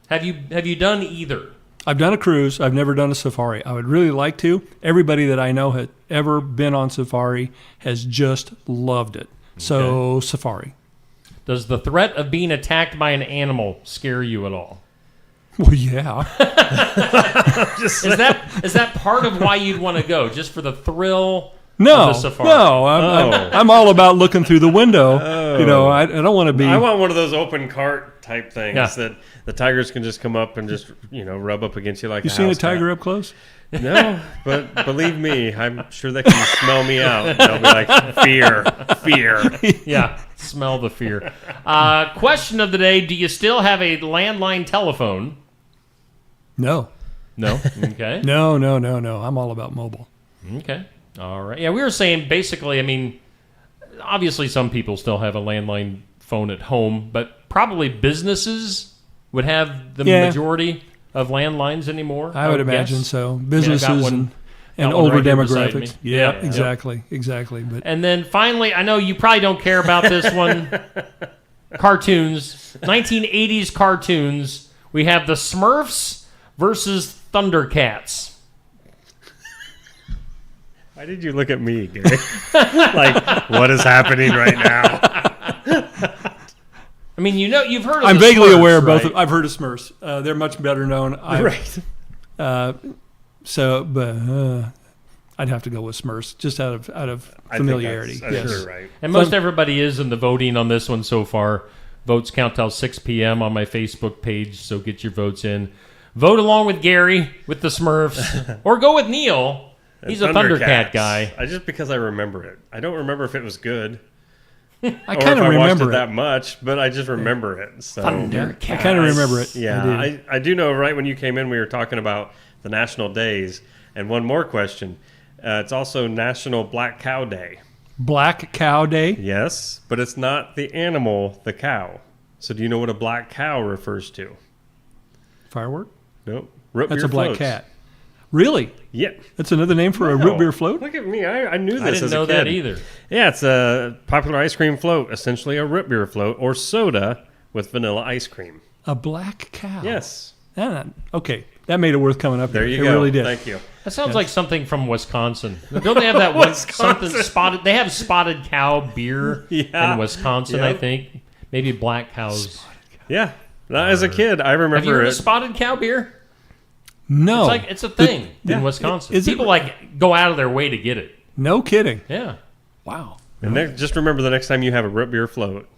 Have you done either? I've done a cruise. I've never done a safari. I would really like to. Everybody that I know had ever been on safari has just loved it. So, safari. Does the threat of being attacked by an animal scare you at all? Well, yeah. Is that part of why you'd want to go? Just for the thrill No, of the safari? no. I'm all about looking through the window. You know, I don't want to be. I want one of those open cart type things Yeah. that the tigers can just come up and just rub up against you like. You a seen a house tiger cat. up close? No, but believe me, I'm sure they can smell me out. They'll be like, fear. Yeah, smell the fear. Question of the day: do you still have a landline telephone? No. No. Okay. No. I'm all about mobile. Okay. All right. Yeah, we were saying basically, I mean, obviously some people still have a landline phone at home, but probably businesses would have the majority of landlines anymore. I would imagine guess. so. Businesses and got one older right here beside me. demographics. Yeah, exactly. But And then finally, I know you probably don't care about this one. Cartoons, 1980s cartoons. We have the Smurfs versus Thundercats. Why did you look at me, Gary? Like, what is happening right now? I mean, you've heard of I'm the vaguely Smurfs, aware of right? both. I've heard of Smurfs. They're much better known. Right. But I'd have to go with Smurfs just out of familiarity. I think that's right. And most everybody is in the voting on this one so far. Votes count till 6 p.m. on my Facebook page, so get your votes in. Vote along with Gary with the Smurfs, or go with Neil. He's a Thundercat guy. Just because I remember it. I don't remember if it was good. I kind of I watched remember it that much, but I just remember it. So. Thundercats. I kind of remember it. Yeah, I do know. Right when you came in, we were talking about the national days. And one more question: it's also National Black Cow Day. Black Cow Day. Yes, but it's not the animal, the cow. So do you know what a black cow refers to? Firework. Nope. Root That's beer a black floats. cat. Really? Yeah. That's another name for a root beer float? Look at me. I knew this I didn't as know a kid. that either. Yeah, it's a popular ice cream float, essentially a root beer float or soda with vanilla ice cream. A black cow. Yes. Okay. That made it worth coming up There here. you It go. really did. Thank you. That sounds like something from Wisconsin. Don't they have that one something spotted? They have spotted cow beer in Wisconsin, Yep. I think. Maybe black cows. Yeah. Now, as a kid, I remember Have you heard it. of spotted cow beer? No. It's a thing in Wisconsin. Is it- People go out of their way to get it. No kidding. Yeah. Wow. And just remember the next time you have a root beer float,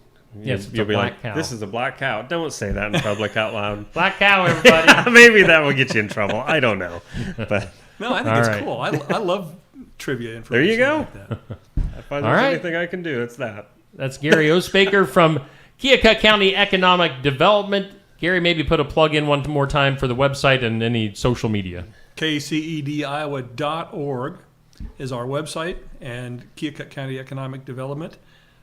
Yes, it's you'll a be black like, cow. "This is a black cow." Don't say that in public out loud. Black cow, everybody. Maybe that will get you in trouble. I don't know, but No, I think All it's right. cool. I love trivia there information. you go. Like that. If there's All right. anything I can do, it's that. That's Gary Osbaker from Keokuk County Economic Development. Gary, maybe put a plug in one more time for the website and any social media. KCEDiowa.org is our website, and Keokuk County Economic Development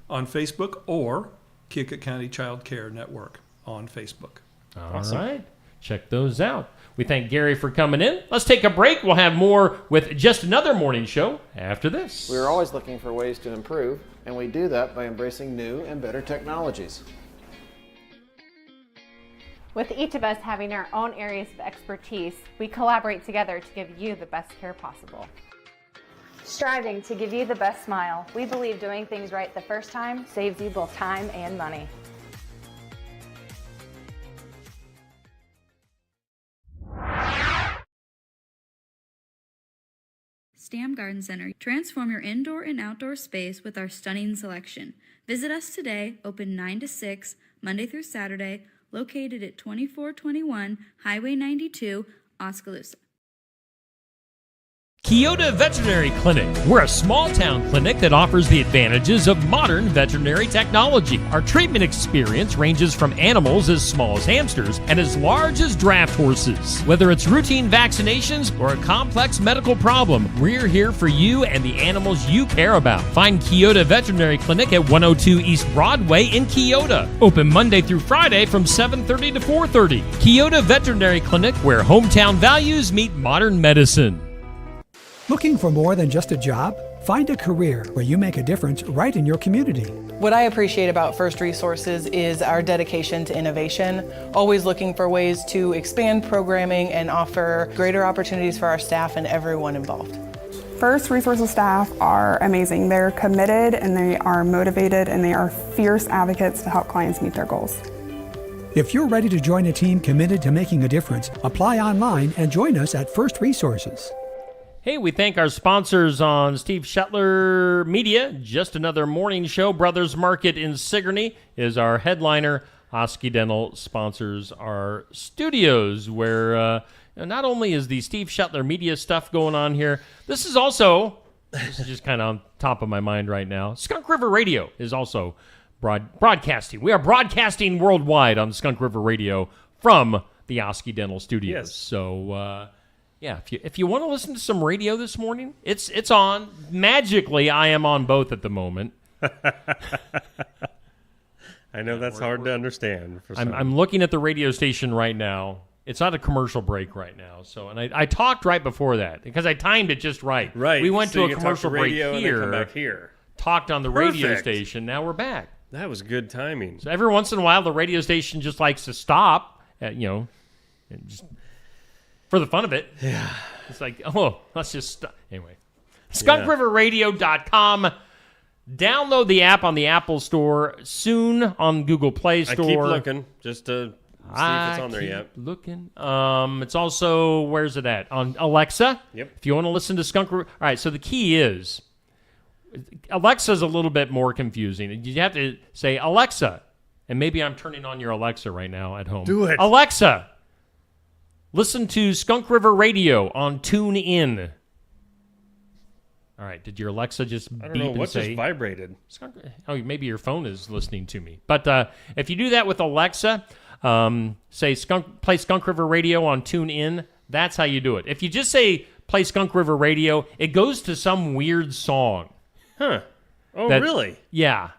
on Facebook, or Keokuk County Child Care Network on Facebook. All right. Check those out. We thank Gary for coming in. Let's take a break. We'll have more with Just Another Morning Show after this. We are always looking for ways to improve, and we do that by embracing new and better technologies. With each of us having our own areas of expertise, we collaborate together to give you the best care possible. Striving to give you the best smile, we believe doing things right the first time saves you both time and money. Stam Garden Center. Transform your indoor and outdoor space with our stunning selection. Visit us today, open 9 to 6, Monday through Saturday, located at 2421 Highway 92, Oskaloosa. Keota Veterinary Clinic. We're a small-town clinic that offers the advantages of modern veterinary technology. Our treatment experience ranges from animals as small as hamsters and as large as draft horses. Whether it's routine vaccinations or a complex medical problem, we're here for you and the animals you care about. Find Keota Veterinary Clinic at 102 East Broadway in Keota. Open Monday through Friday from 7:30 to 4:30. Keota Veterinary Clinic, where hometown values meet modern medicine. Looking for more than just a job? Find a career where you make a difference right in your community. What I appreciate about First Resources is our dedication to innovation, always looking for ways to expand programming and offer greater opportunities for our staff and everyone involved. First Resources staff are amazing. They're committed and they are motivated and they are fierce advocates to help clients meet their goals. If you're ready to join a team committed to making a difference, apply online and join us at First Resources. Hey, we thank our sponsors on Steve Shetler Media. Just another morning show. Brothers Market in Sigourney is our headliner. Osky Dental sponsors our studios, where not only is the Steve Shetler Media stuff going on here, this is just kind of on top of my mind right now. Skunk River Radio is also broadcasting. We are broadcasting worldwide on Skunk River Radio from the Osky Dental Studios. Yes. So, yeah, if you want to listen to some radio this morning, it's on. Magically, I am on both at the moment. I know that's hard to understand. I'm looking at the radio station right now. It's not a commercial break right now. So, and I talked right before that because I timed it just right. Right. We went so to a commercial break here. And then come back here. Talked on the radio station. Now we're back. That was good timing. So every once in a while, the radio station just likes to stop, and just for the fun of it. Yeah. It's like, let's just stop. Anyway, SkunkRiverRadio.com. Download the app on the Apple Store, soon on Google Play Store. I keep looking just to see if it's on there yet. Looking. It's also, where's it at? On Alexa. Yep. If you want to listen to Skunk River. All right, so the key is, Alexa's a little bit more confusing. You have to say, Alexa, and maybe I'm turning on your Alexa right now at home. Do it. Alexa, listen to Skunk River Radio on TuneIn. All right, did your Alexa just beep and say... I don't know, what just vibrated? Maybe your phone is listening to me. But if you do that with Alexa, play Skunk River Radio on TuneIn, that's how you do it. If you just say, play Skunk River Radio, it goes to some weird song. Huh. Oh, really? Yeah.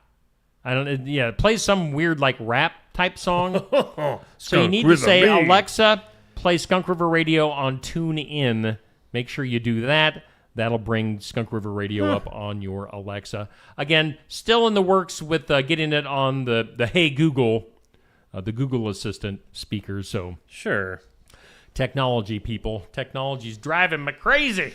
It plays some weird, like, rap type song. So you need to say, Alexa, play Skunk River Radio on TuneIn. Make sure you do that. That'll bring Skunk River Radio up on your Alexa. Again, still in the works with getting it on the Hey Google, the Google Assistant speakers. So sure, technology, people. Technology's driving me crazy.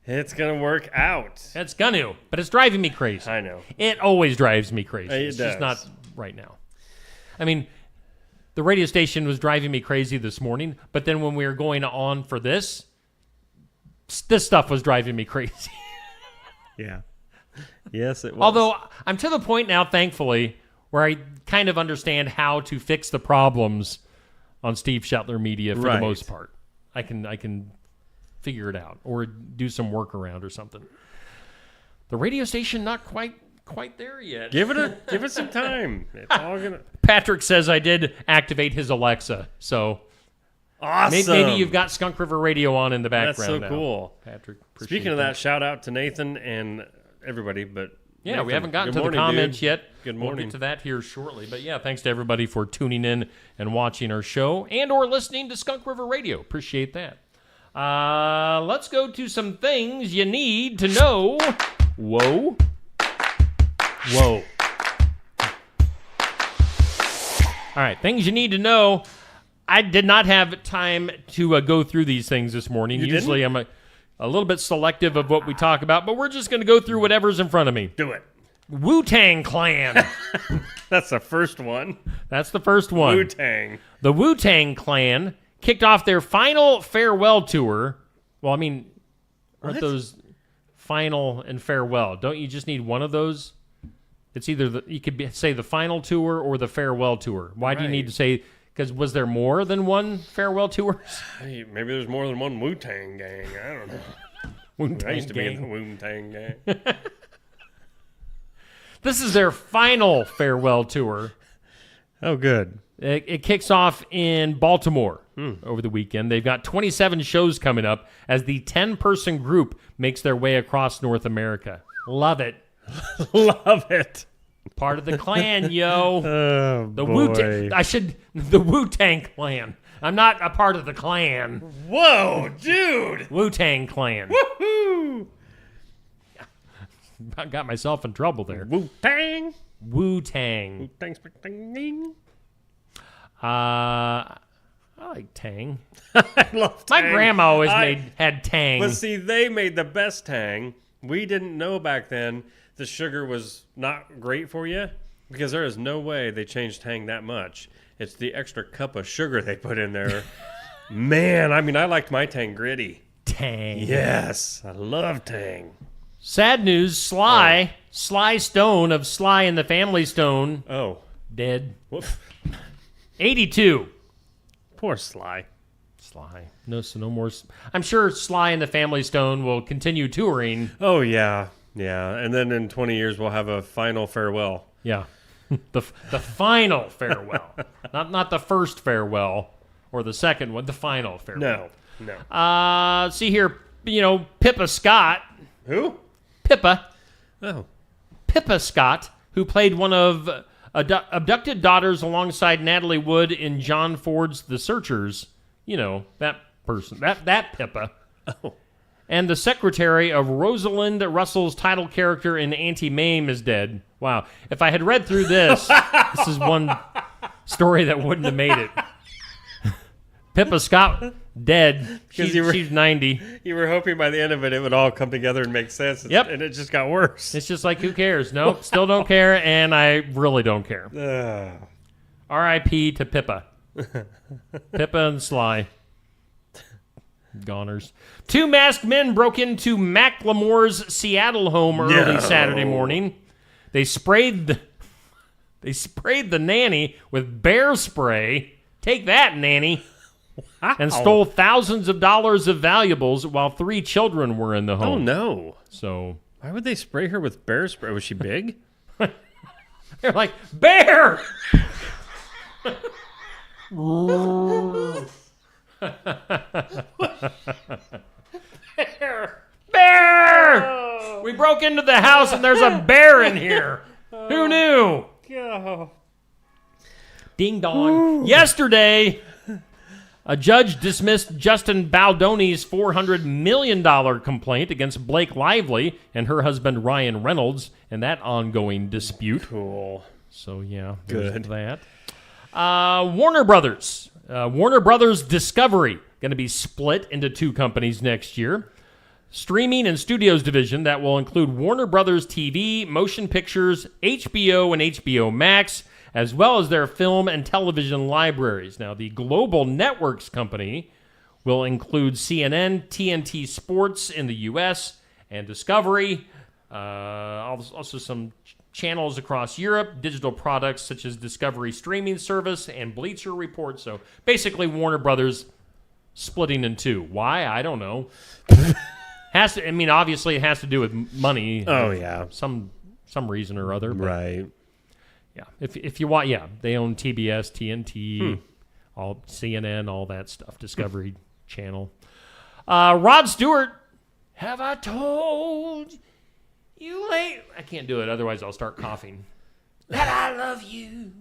It's going to work out. It's going to, but it's driving me crazy. I know. It always drives me crazy. It it's does. Just not right now. I mean, the radio station was driving me crazy this morning, but then when we were going on for this stuff was driving me crazy. Yeah. Yes, it was. Although I'm to the point now, thankfully, where I kind of understand how to fix the problems on Steve Shetler Media for the most part. I can figure it out or do some workaround or something. The radio station not quite there yet. Give it some time. It's all gonna. Patrick says I did activate his Alexa, so awesome. Maybe you've got Skunk River Radio on in the background. That's so now. cool, Patrick. Speaking of that, shout out to Nathan and everybody. But yeah, Nathan, we haven't gotten to morning, the comments dude. yet. Good morning. We'll get to that here shortly. But yeah, thanks to everybody for tuning in and watching our show and or listening to Skunk River Radio. Appreciate that. Let's go to some things you need to know. Whoa. All right, things you need to know. I did not have time to go through these things this morning. Usually I'm a little bit selective of what we talk about, but we're just going to go through whatever's in front of me. Do it. Wu-Tang Clan. That's the first one. That's the first one. Wu-Tang. The Wu-Tang Clan kicked off their final farewell tour. Well, I mean, aren't those final and farewell? Don't you just need one of those? It's either you could say the final tour or the farewell tour. Why do you need to say? Because was there more than one farewell tour? Hey, maybe there's more than one Wu-Tang gang. I don't know. Wu-Tang I used to be in the gang. Wu-Tang gang. This is their final farewell tour. Oh, good. It kicks off in Baltimore over the weekend. They've got 27 shows coming up as the 10-person group makes their way across North America. Love it. Love it. Part of the clan, yo. Oh, the boy. The Wu-Tang Clan. I'm not a part of the clan. Whoa, dude. Wu-Tang Clan. Woohoo. I got myself in trouble there. Wu-Tang. Wu-Tang. Wu-Tang. Wu-Tang. I like Tang. I love Tang. My grandma always had Tang. But see, they made the best Tang. We didn't know back then the sugar was not great for you. Because there is no way they changed Tang that much. It's the extra cup of sugar they put in there. Man, I mean, I liked my Tang gritty. Tang. Yes, I love Tang. Sad news, Sly Stone of Sly and the Family Stone. Oh. Dead. Woof. 82. Poor Sly. No more. I'm sure Sly and the Family Stone will continue touring. Oh, yeah. Yeah. And then in 20 years, we'll have a final farewell. Yeah. The final farewell. Not the first farewell or the second one, the final farewell. No. See here, Pippa Scott. Who? Pippa. Oh. Pippa Scott, who played one of abducted daughters alongside Natalie Wood in John Ford's The Searchers. That person. That Pippa. Oh. And the secretary of Rosalind Russell's title character in Auntie Mame is dead. Wow. If I had read through this, this is one story that wouldn't have made it. Pippa Scott, dead. She's 90. You were hoping by the end of it would all come together and make sense. Yep. And it just got worse. It's just like, who cares? Nope, still don't care, and I really don't care. R.I.P. to Pippa. Pippa and Sly. Goners. 2 masked men broke into Macklemore's Seattle home early Saturday morning. They sprayed the nanny with bear spray. Take that, nanny. Wow. And stole thousands of dollars of valuables while 3 children were in the home. Oh, no. So why would they spray her with bear spray? Was she big? They're like, bear! Bear! Oh. We broke into the house and there's a bear in here. Who knew? Oh. Ding dong. Ooh. Yesterday, a judge dismissed Justin Baldoni's $400 million complaint against Blake Lively and her husband Ryan Reynolds in that ongoing dispute. Cool. So, yeah, good. That. Warner Brothers. Warner Brothers Discovery going to be split into 2 companies next year. Streaming and studios division that will include Warner Brothers TV, Motion Pictures, HBO, and HBO Max, as well as their film and television libraries. Now, the Global Networks company will include CNN, TNT Sports in the U.S., and Discovery, also some channels across Europe, digital products such as Discovery Streaming Service and Bleacher Report. So basically Warner Brothers splitting in 2. Why? I don't know. Obviously it has to do with money. Oh, yeah. Some reason or other. Right. Yeah. If you want, they own TBS, TNT, all CNN, all that stuff. Discovery Channel. Rod Stewart, have I told you late? I can't do it, otherwise I'll start coughing. That I love you.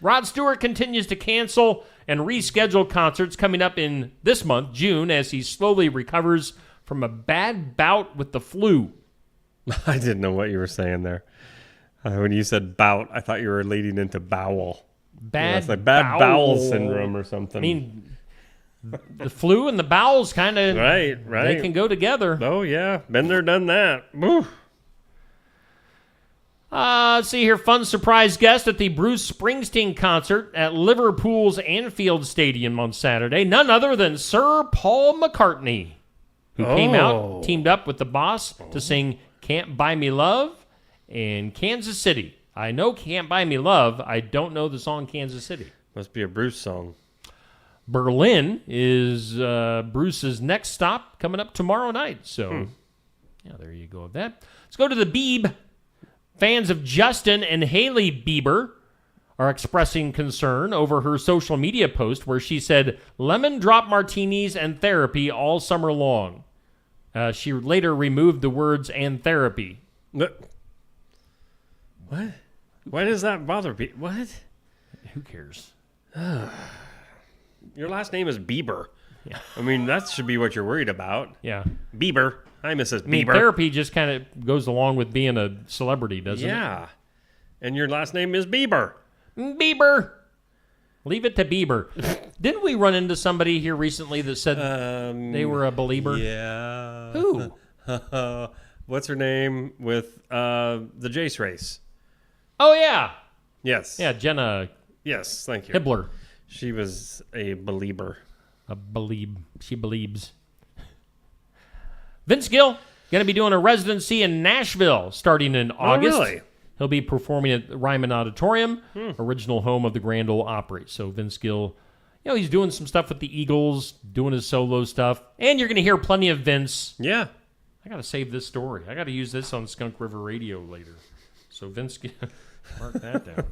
Rod Stewart continues to cancel and reschedule concerts coming up in this month, June, as he slowly recovers from a bad bout with the flu. I didn't know what you were saying there. When you said bout, I thought you were leading into bowel. Bad bowel syndrome or something. I mean, the flu and the bowels kind of right. They can go together. Oh yeah, been there, done that. Woo. See here, fun surprise guest at the Bruce Springsteen concert at Liverpool's Anfield Stadium on Saturday. None other than Sir Paul McCartney, who came out, teamed up with the Boss to sing "Can't Buy Me Love" and "Kansas City." I know "Can't Buy Me Love." I don't know the song "Kansas City." Must be a Bruce song. Berlin is Bruce's next stop coming up tomorrow night. So, yeah, there you go with that. Let's go to the Beeb. Fans of Justin and Hailey Bieber are expressing concern over her social media post where she said lemon drop martinis and therapy all summer long. She later removed the words "and therapy." What? Why does that bother me? What? Who cares? Your last name is Bieber. Yeah. I mean, that should be what you're worried about. Yeah. Bieber. Hi, Mrs. Bieber. Therapy just kind of goes along with being a celebrity, doesn't it? Yeah. And your last name is Bieber. Bieber. Leave it to Bieber. Didn't we run into somebody here recently that said they were a believer? Yeah. Who? What's her name with the Jace race? Oh, yeah. Yes. Yeah, Jenna. Yes, thank you. Hibbler. She was a believer. She believes. Vince Gill going to be doing a residency in Nashville starting in August. Oh, really? He'll be performing at the Ryman Auditorium, original home of the Grand Ole Opry. So Vince Gill, he's doing some stuff with the Eagles, doing his solo stuff, and you're going to hear plenty of Vince. Yeah. I got to save this story. I got to use this on Skunk River Radio later. So Vince Gill, mark that down.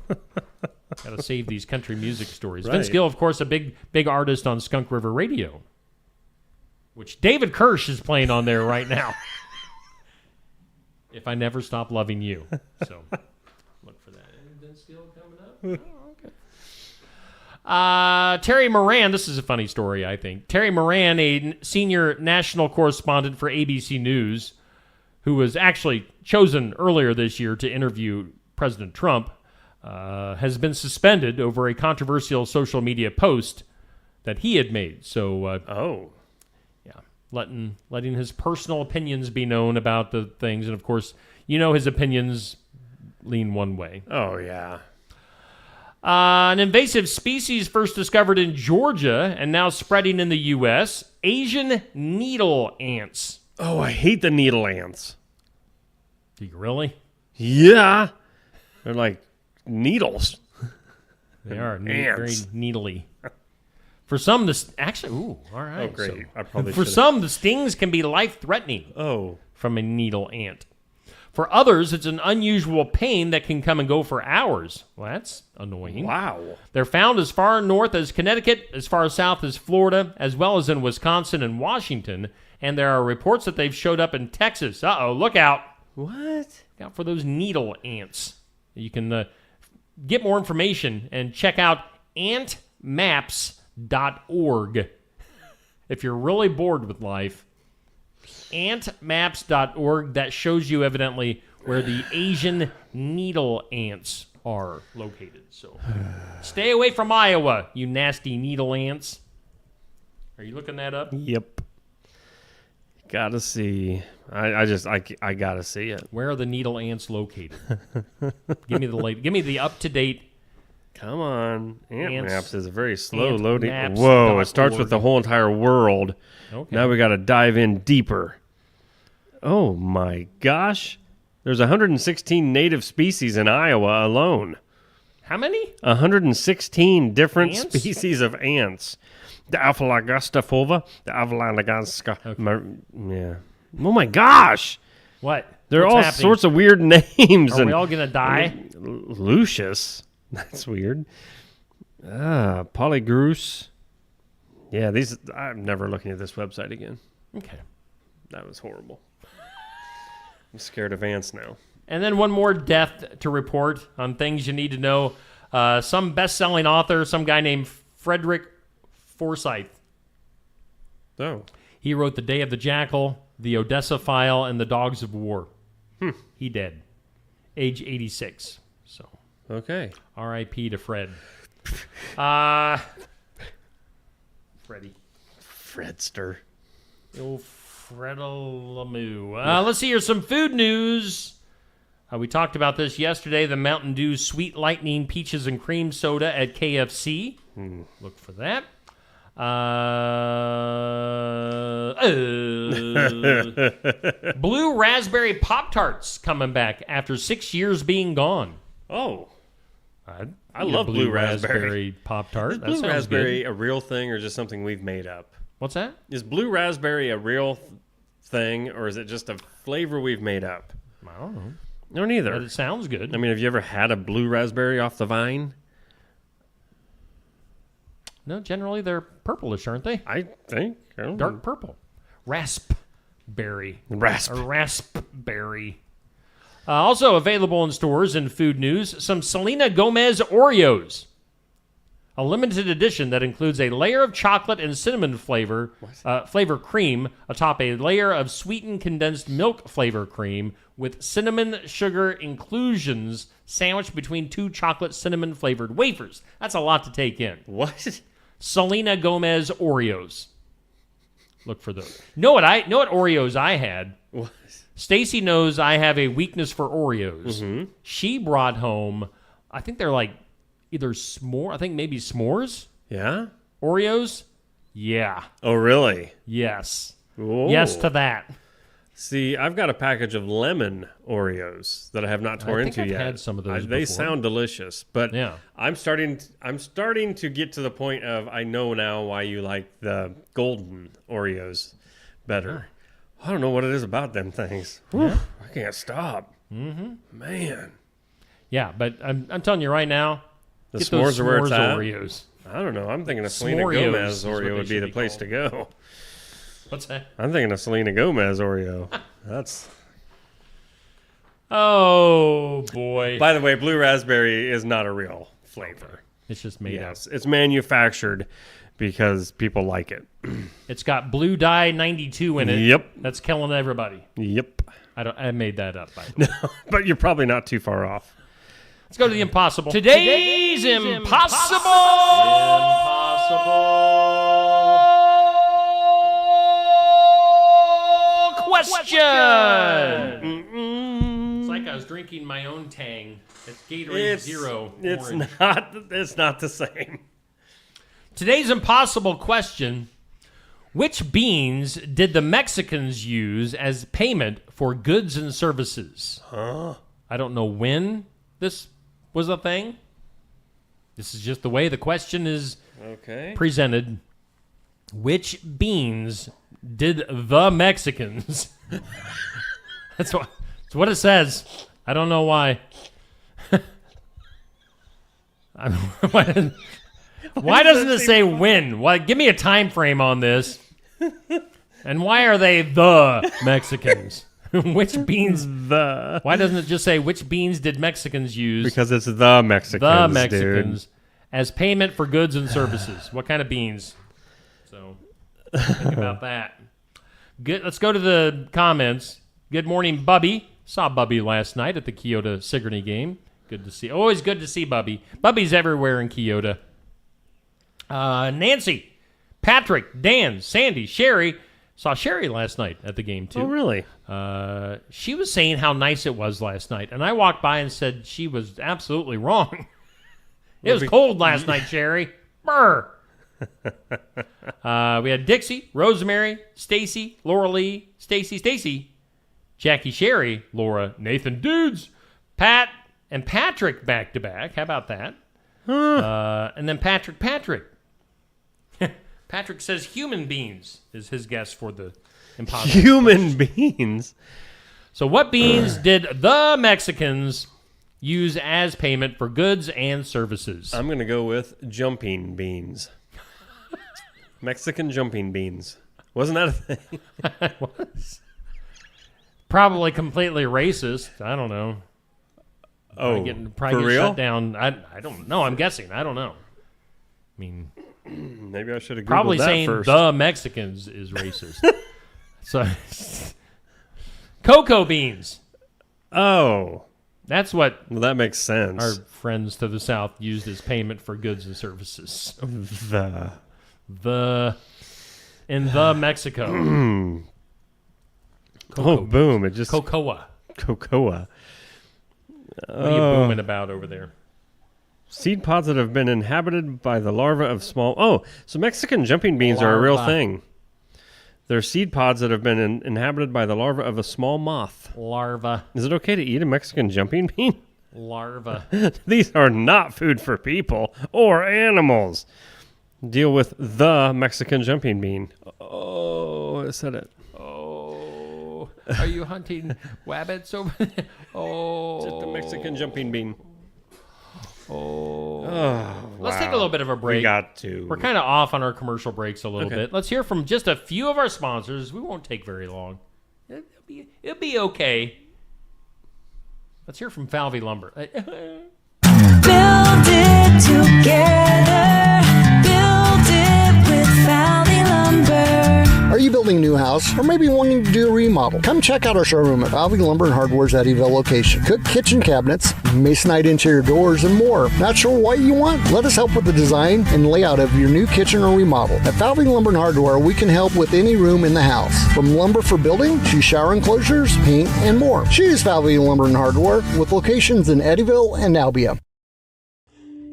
Got to save these country music stories. Right. Vince Gill, of course, a big artist on Skunk River Radio, which David Kirsch is playing on there right now. If I Never Stop Loving You. So look for that. And Vince Gill coming up. Oh, okay. Terry Moran, this is a funny story, I think. Terry Moran, a senior national correspondent for ABC News, who was actually chosen earlier this year to interview President Trump, has been suspended over a controversial social media post that he had made. So, letting his personal opinions be known about the things. And, of course, his opinions lean one way. Oh, yeah. An invasive species first discovered in Georgia and now spreading in the U.S., Asian needle ants. Oh, I hate the needle ants. Do you really? Yeah. They're like needles. They are very Ants. needly. For some, all right. Oh, great. So, I probably for should've- some, the stings can be life-threatening. Oh. From a needle ant. For others, it's an unusual pain that can come and go for hours. Well, that's annoying. Wow. They're found as far north as Connecticut, as far south as Florida, as well as in Wisconsin and Washington. And there are reports that they've showed up in Texas. Uh-oh, look out. What? Look out for those needle ants. You can get more information and check out antmaps.org. If you're really bored with life, antmaps.org, that shows you evidently where the Asian needle ants are located. So stay away from Iowa, you nasty needle ants. Are you looking that up? Yep. Gotta see. I gotta see it. Where are the needle ants located? Give me the up-to-date. Come on. Ants. Maps is a very slow loading. Antmaps.org. Whoa, it starts with the whole entire world. Okay. Now we got to dive in deeper. Oh my gosh. There's 116 native species in Iowa alone. How many? 116 different Ants? species of ants. The Aphelagastafova, the Avalanaganska. Yeah. Oh my gosh. What? There are What's all happening? sorts of weird names. Are we all gonna die? Lucius. That's weird. Polygrus. Yeah, these. I'm never looking at this website again. Okay. That was horrible. I'm scared of ants now. And then one more death to report on things you need to know. Some best-selling author, some guy named Frederick Forsyth. Oh. He wrote The Day of the Jackal, The Odessa File, and The Dogs of War. He dead. Age 86. So. Okay. R.I.P. to Fred. Freddie. Fredster. Oh, Fredalamoo. Let's see here. Some food news. We talked about this yesterday. The Mountain Dew Sweet Lightning Peaches and Cream Soda at KFC. Look for that. Blue Raspberry Pop-Tarts coming back after 6 years being gone. Oh. I eat a love blue raspberry Pop-Tart. Is That blue sounds raspberry good. a real thing or just something we've made up? What's that? Is blue raspberry a real thing or is it just a flavor we've made up? I don't know. No, neither. But it sounds good. I mean, have you ever had a blue raspberry off the vine? No, generally they're purplish, aren't they? I think. Dark purple. Raspberry. Rasp. A raspberry. Also available in stores and food news, some Selena Gomez Oreos. A limited edition that includes a layer of chocolate and cinnamon flavor cream atop a layer of sweetened condensed milk flavor cream with cinnamon sugar inclusions sandwiched between two chocolate cinnamon flavored wafers. That's a lot to take in. What? Selena Gomez Oreos. Look for those. Know what Oreos I had? What? Stacy knows I have a weakness for Oreos. Mm-hmm. She brought home I think they're like either s'more. I think maybe s'mores. Yeah. Oreos. Yeah. Oh, really? Yes. Ooh. Yes to that. See, I've got a package of lemon Oreos that I have not torn into I've yet. had some of those They before. sound delicious, but Yeah. I'm starting to get to the point of I know now why you like the golden Oreos better. I don't know what it is about them things. Yeah. Whew, I can't stop. Mm-hmm. Man. Yeah, but I'm telling you right now, The get s'mores those are where it's at. Oreos. I don't know. I'm thinking a Selena S'moreos Gomez is what Oreo they would be should the be place called. to go. What's that? I'm thinking a Selena Gomez Oreo. That's. Oh boy! By the way, blue raspberry is not a real flavor. It's just made up. It's manufactured because people like it. It's got blue dye 92 in it. Yep. That's killing everybody. Yep. I made that up, by the way. No, but you're probably not too far off. Let's go to the impossible. Today's impossible question. It's like I was drinking my own Tang. It's Gatorade Zero. It's orange. not. It's not the same. Today's impossible question: which beans did the Mexicans use as payment for goods and services? Huh? I don't know when this was a thing. This is just the way the question is presented. Which beans did the Mexicans? That's what it says. I don't know why. Why doesn't it say when? Why? Give me a time frame on this. And why are they the Mexicans? Which beans? Why doesn't it just say which beans did Mexicans use? Because it's the Mexicans. The Mexicans dude. as payment for goods and services. What kind of beans? So think about that. Good. Let's go to the comments. Good morning, Bubby. Saw Bubby last night at the Kyoto Sigourney game. Good to see. Always good to see Bubby. Bubby's everywhere in Kyoto. Nancy, Patrick, Dan, Sandy, Sherry. Saw Sherry last night at the game, too. Oh, really? She was saying how nice it was last night, and I walked by and said she was absolutely wrong. It was cold last night, Sherry. Brr. We had Dixie, Rosemary, Stacy, Laura Lee, Stacy, Jackie Sherry, Laura, Nathan Dudes, Pat, and Patrick back to back. How about that? And then Patrick. Patrick says human beans is his guess for the impossible Human beans? So what beans did the Mexicans use as payment for goods and services? I'm going to go with jumping beans. Mexican jumping beans. Wasn't that a thing? It was. Probably completely racist. I don't know. Oh, probably for get real? shut down. I don't know. I'm guessing. I don't know. I mean, maybe I should have probably Googled that saying first. the Mexicans is racist. So, cocoa beans. Oh, that's what. Well, that makes sense. Our friends to the south used as payment for goods and services. In Mexico. Oh, boom! It just cocoa. What are you booming about over there? Seed pods that have been inhabited by the larvae of small... Oh, so Mexican jumping beans are a real thing. They're seed pods that have been inhabited by the larva of a small moth. Larva. Is it okay to eat a Mexican jumping bean? Larva. These are not food for people or animals. Deal with the Mexican jumping bean. Oh, I said it. Oh, are you hunting wabbits over there? Oh. Just a Mexican jumping bean. Oh. Let's wow. take a little bit of a break. We got to. We're kind of off on our commercial breaks a little Okay. bit. Let's hear from just a few of our sponsors. We won't take very long. It'll be okay. Let's hear from Falvey Lumber. Build it together. Build it with Falvey Lumber. Are you building a new house or maybe wanting to do a remodel? Come check out our showroom at Falvey Lumber and Hardware's Eddyville location. Cook kitchen cabinets, masonite interior doors, and more. Not sure what you want? Let us help with the design and layout of your new kitchen or remodel. At Falvey Lumber and Hardware, we can help with any room in the house. From lumber for building to shower enclosures, paint, and more. Choose Falvey Lumber and Hardware with locations in Eddyville and Albia.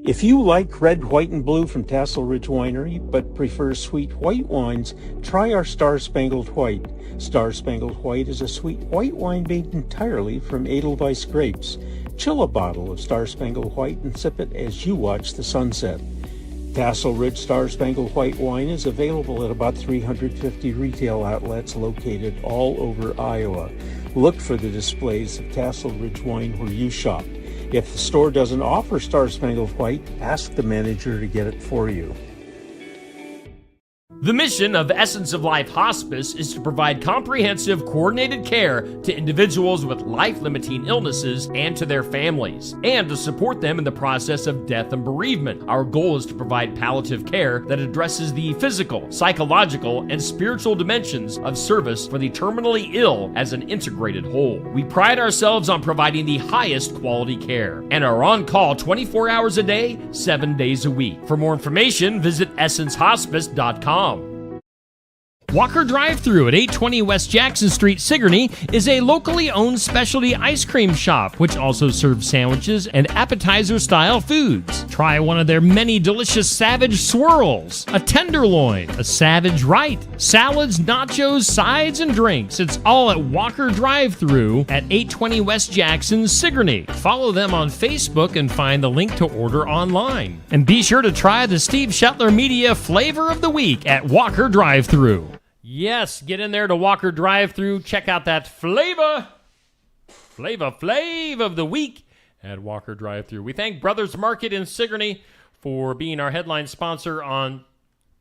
If you like red, white, and blue from Tassel Ridge Winery, but prefer sweet white wines, try our Star Spangled White. Star Spangled White is a sweet white wine made entirely from Edelweiss grapes. Chill a bottle of Star Spangled White and sip it as you watch the sunset. Tassel Ridge Star Spangled White wine is available at about 350 retail outlets located all over Iowa. Look for the displays of Tassel Ridge wine where you shop. If the store doesn't offer Star Spangled White, ask the manager to get it for you. The mission of Essence of Life Hospice is to provide comprehensive, coordinated care to individuals with life-limiting illnesses and to their families, and to support them in the process of death and bereavement. Our goal is to provide palliative care that addresses the physical, psychological, and spiritual dimensions of service for the terminally ill as an integrated whole. We pride ourselves on providing the highest quality care and are on call 24 hours a day, 7 days a week. For more information, visit essencehospice.com. Walker Drive-Thru at 820 West Jackson Street, Sigourney, is a locally owned specialty ice cream shop, which also serves sandwiches and appetizer-style foods. Try one of their many delicious Savage Swirls, a Tenderloin, a Savage Right, salads, nachos, sides, and drinks. It's all at Walker Drive-Thru at 820 West Jackson, Sigourney. Follow them on Facebook and find the link to order online. And be sure to try the Steve Shetler Media Flavor of the Week at Walker Drive-Thru. Yes, get in there to Walker Drive-Thru. Check out that flavor of the week at Walker Drive-Thru. We thank Brothers Market in Sigourney for being our headline sponsor on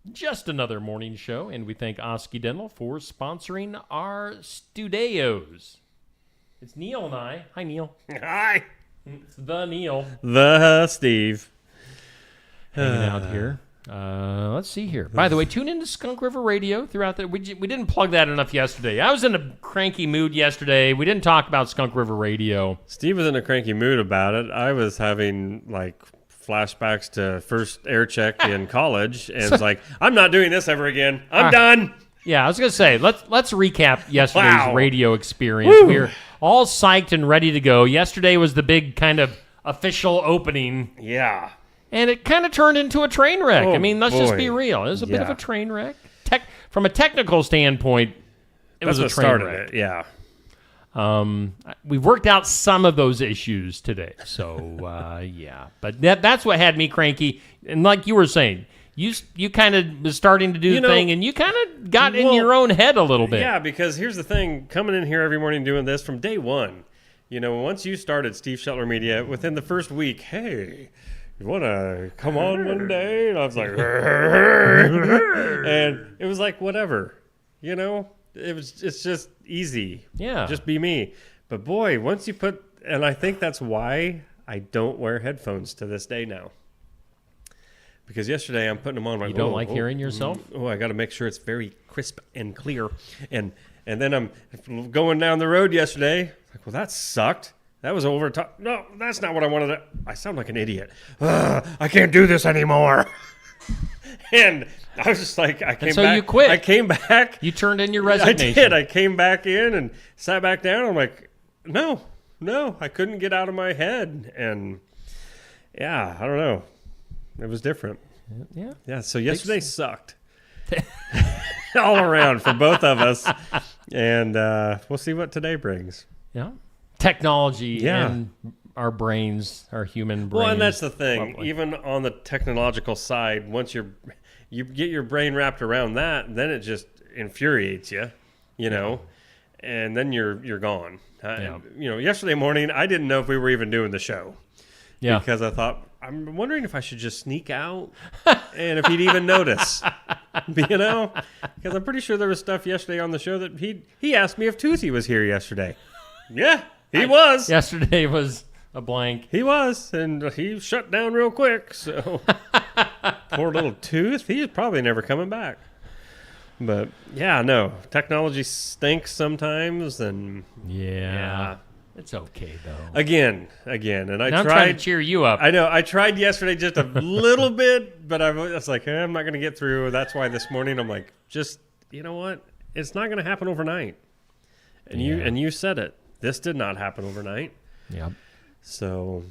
Just Another Morning Show, and we thank Osky Dental for sponsoring our studios. It's Neil and I. Hi, Neil. Hi. It's the Neil. The Steve. Hanging out here. Let's see here. By the way, tune into Skunk River Radio throughout the... We didn't plug that enough yesterday. I was in a cranky mood yesterday. We didn't talk about Skunk River Radio. Steve was in a cranky mood about it. I was having, like, flashbacks to first air check in college, and was like, I'm not doing this ever again. I'm done. Yeah, I was going to say, let's recap yesterday's radio experience. Woo. We're all psyched and ready to go. Yesterday was the big kind of official opening. Yeah. And it kind of turned into a train wreck. Oh, I mean, let's just be boy. real. It was a bit of Yeah. a train wreck. From a technical standpoint, it was a train wreck. It, yeah. We've worked out some of those issues today. So, yeah. But that's what had me cranky. And like you were saying, you kind of was starting to do the thing, and you kind of got in your own head a little bit. Yeah, because here's the thing. Coming in here every morning doing this from day one, once you started Steve Shetler Media, within the first week, hey... You want to come on one day? And I was like, and it was like, whatever, it's just easy. Yeah. Just be me. But boy, once you put, and I think that's why I don't wear headphones to this day now. Because yesterday I'm putting them on. You don't like hearing yourself? Oh, I got to make sure it's very crisp and clear. And then I'm going down the road yesterday. Like, well, that sucked. That was over top. No, that's not what I wanted to. I sound like an idiot. I can't do this anymore. And I was just like, I came back. So you quit. I came back. You turned in your resignation. I did. I came back in and sat back down. I'm like, no, I couldn't get out of my head. And yeah, I don't know. It was different. Yeah. Yeah. So yesterday sucked. All around for both of us. And we'll see what today brings. Yeah. Technology and our brains, our human brains. Well, and that's the thing. Probably. Even on the technological side, once you get your brain wrapped around that, then it just infuriates you, and then you're gone. Yesterday morning, I didn't know if we were even doing the show. Yeah. Because I thought, I'm wondering if I should just sneak out and if he'd even notice. Because I'm pretty sure there was stuff yesterday on the show that he asked me if Toothy was here yesterday. Yeah. He was. Yesterday was a blank. He was, and he shut down real quick. So poor little Tooth. He's probably never coming back. But yeah, no, technology stinks sometimes, and yeah. It's okay though. Again, and I I'm tried trying to cheer you up. I know. I tried yesterday just a little bit, but I was like, I'm not going to get through. That's why this morning I'm like, just you know what? It's not going to happen overnight. And you said it. This did not happen overnight. Yeah. So,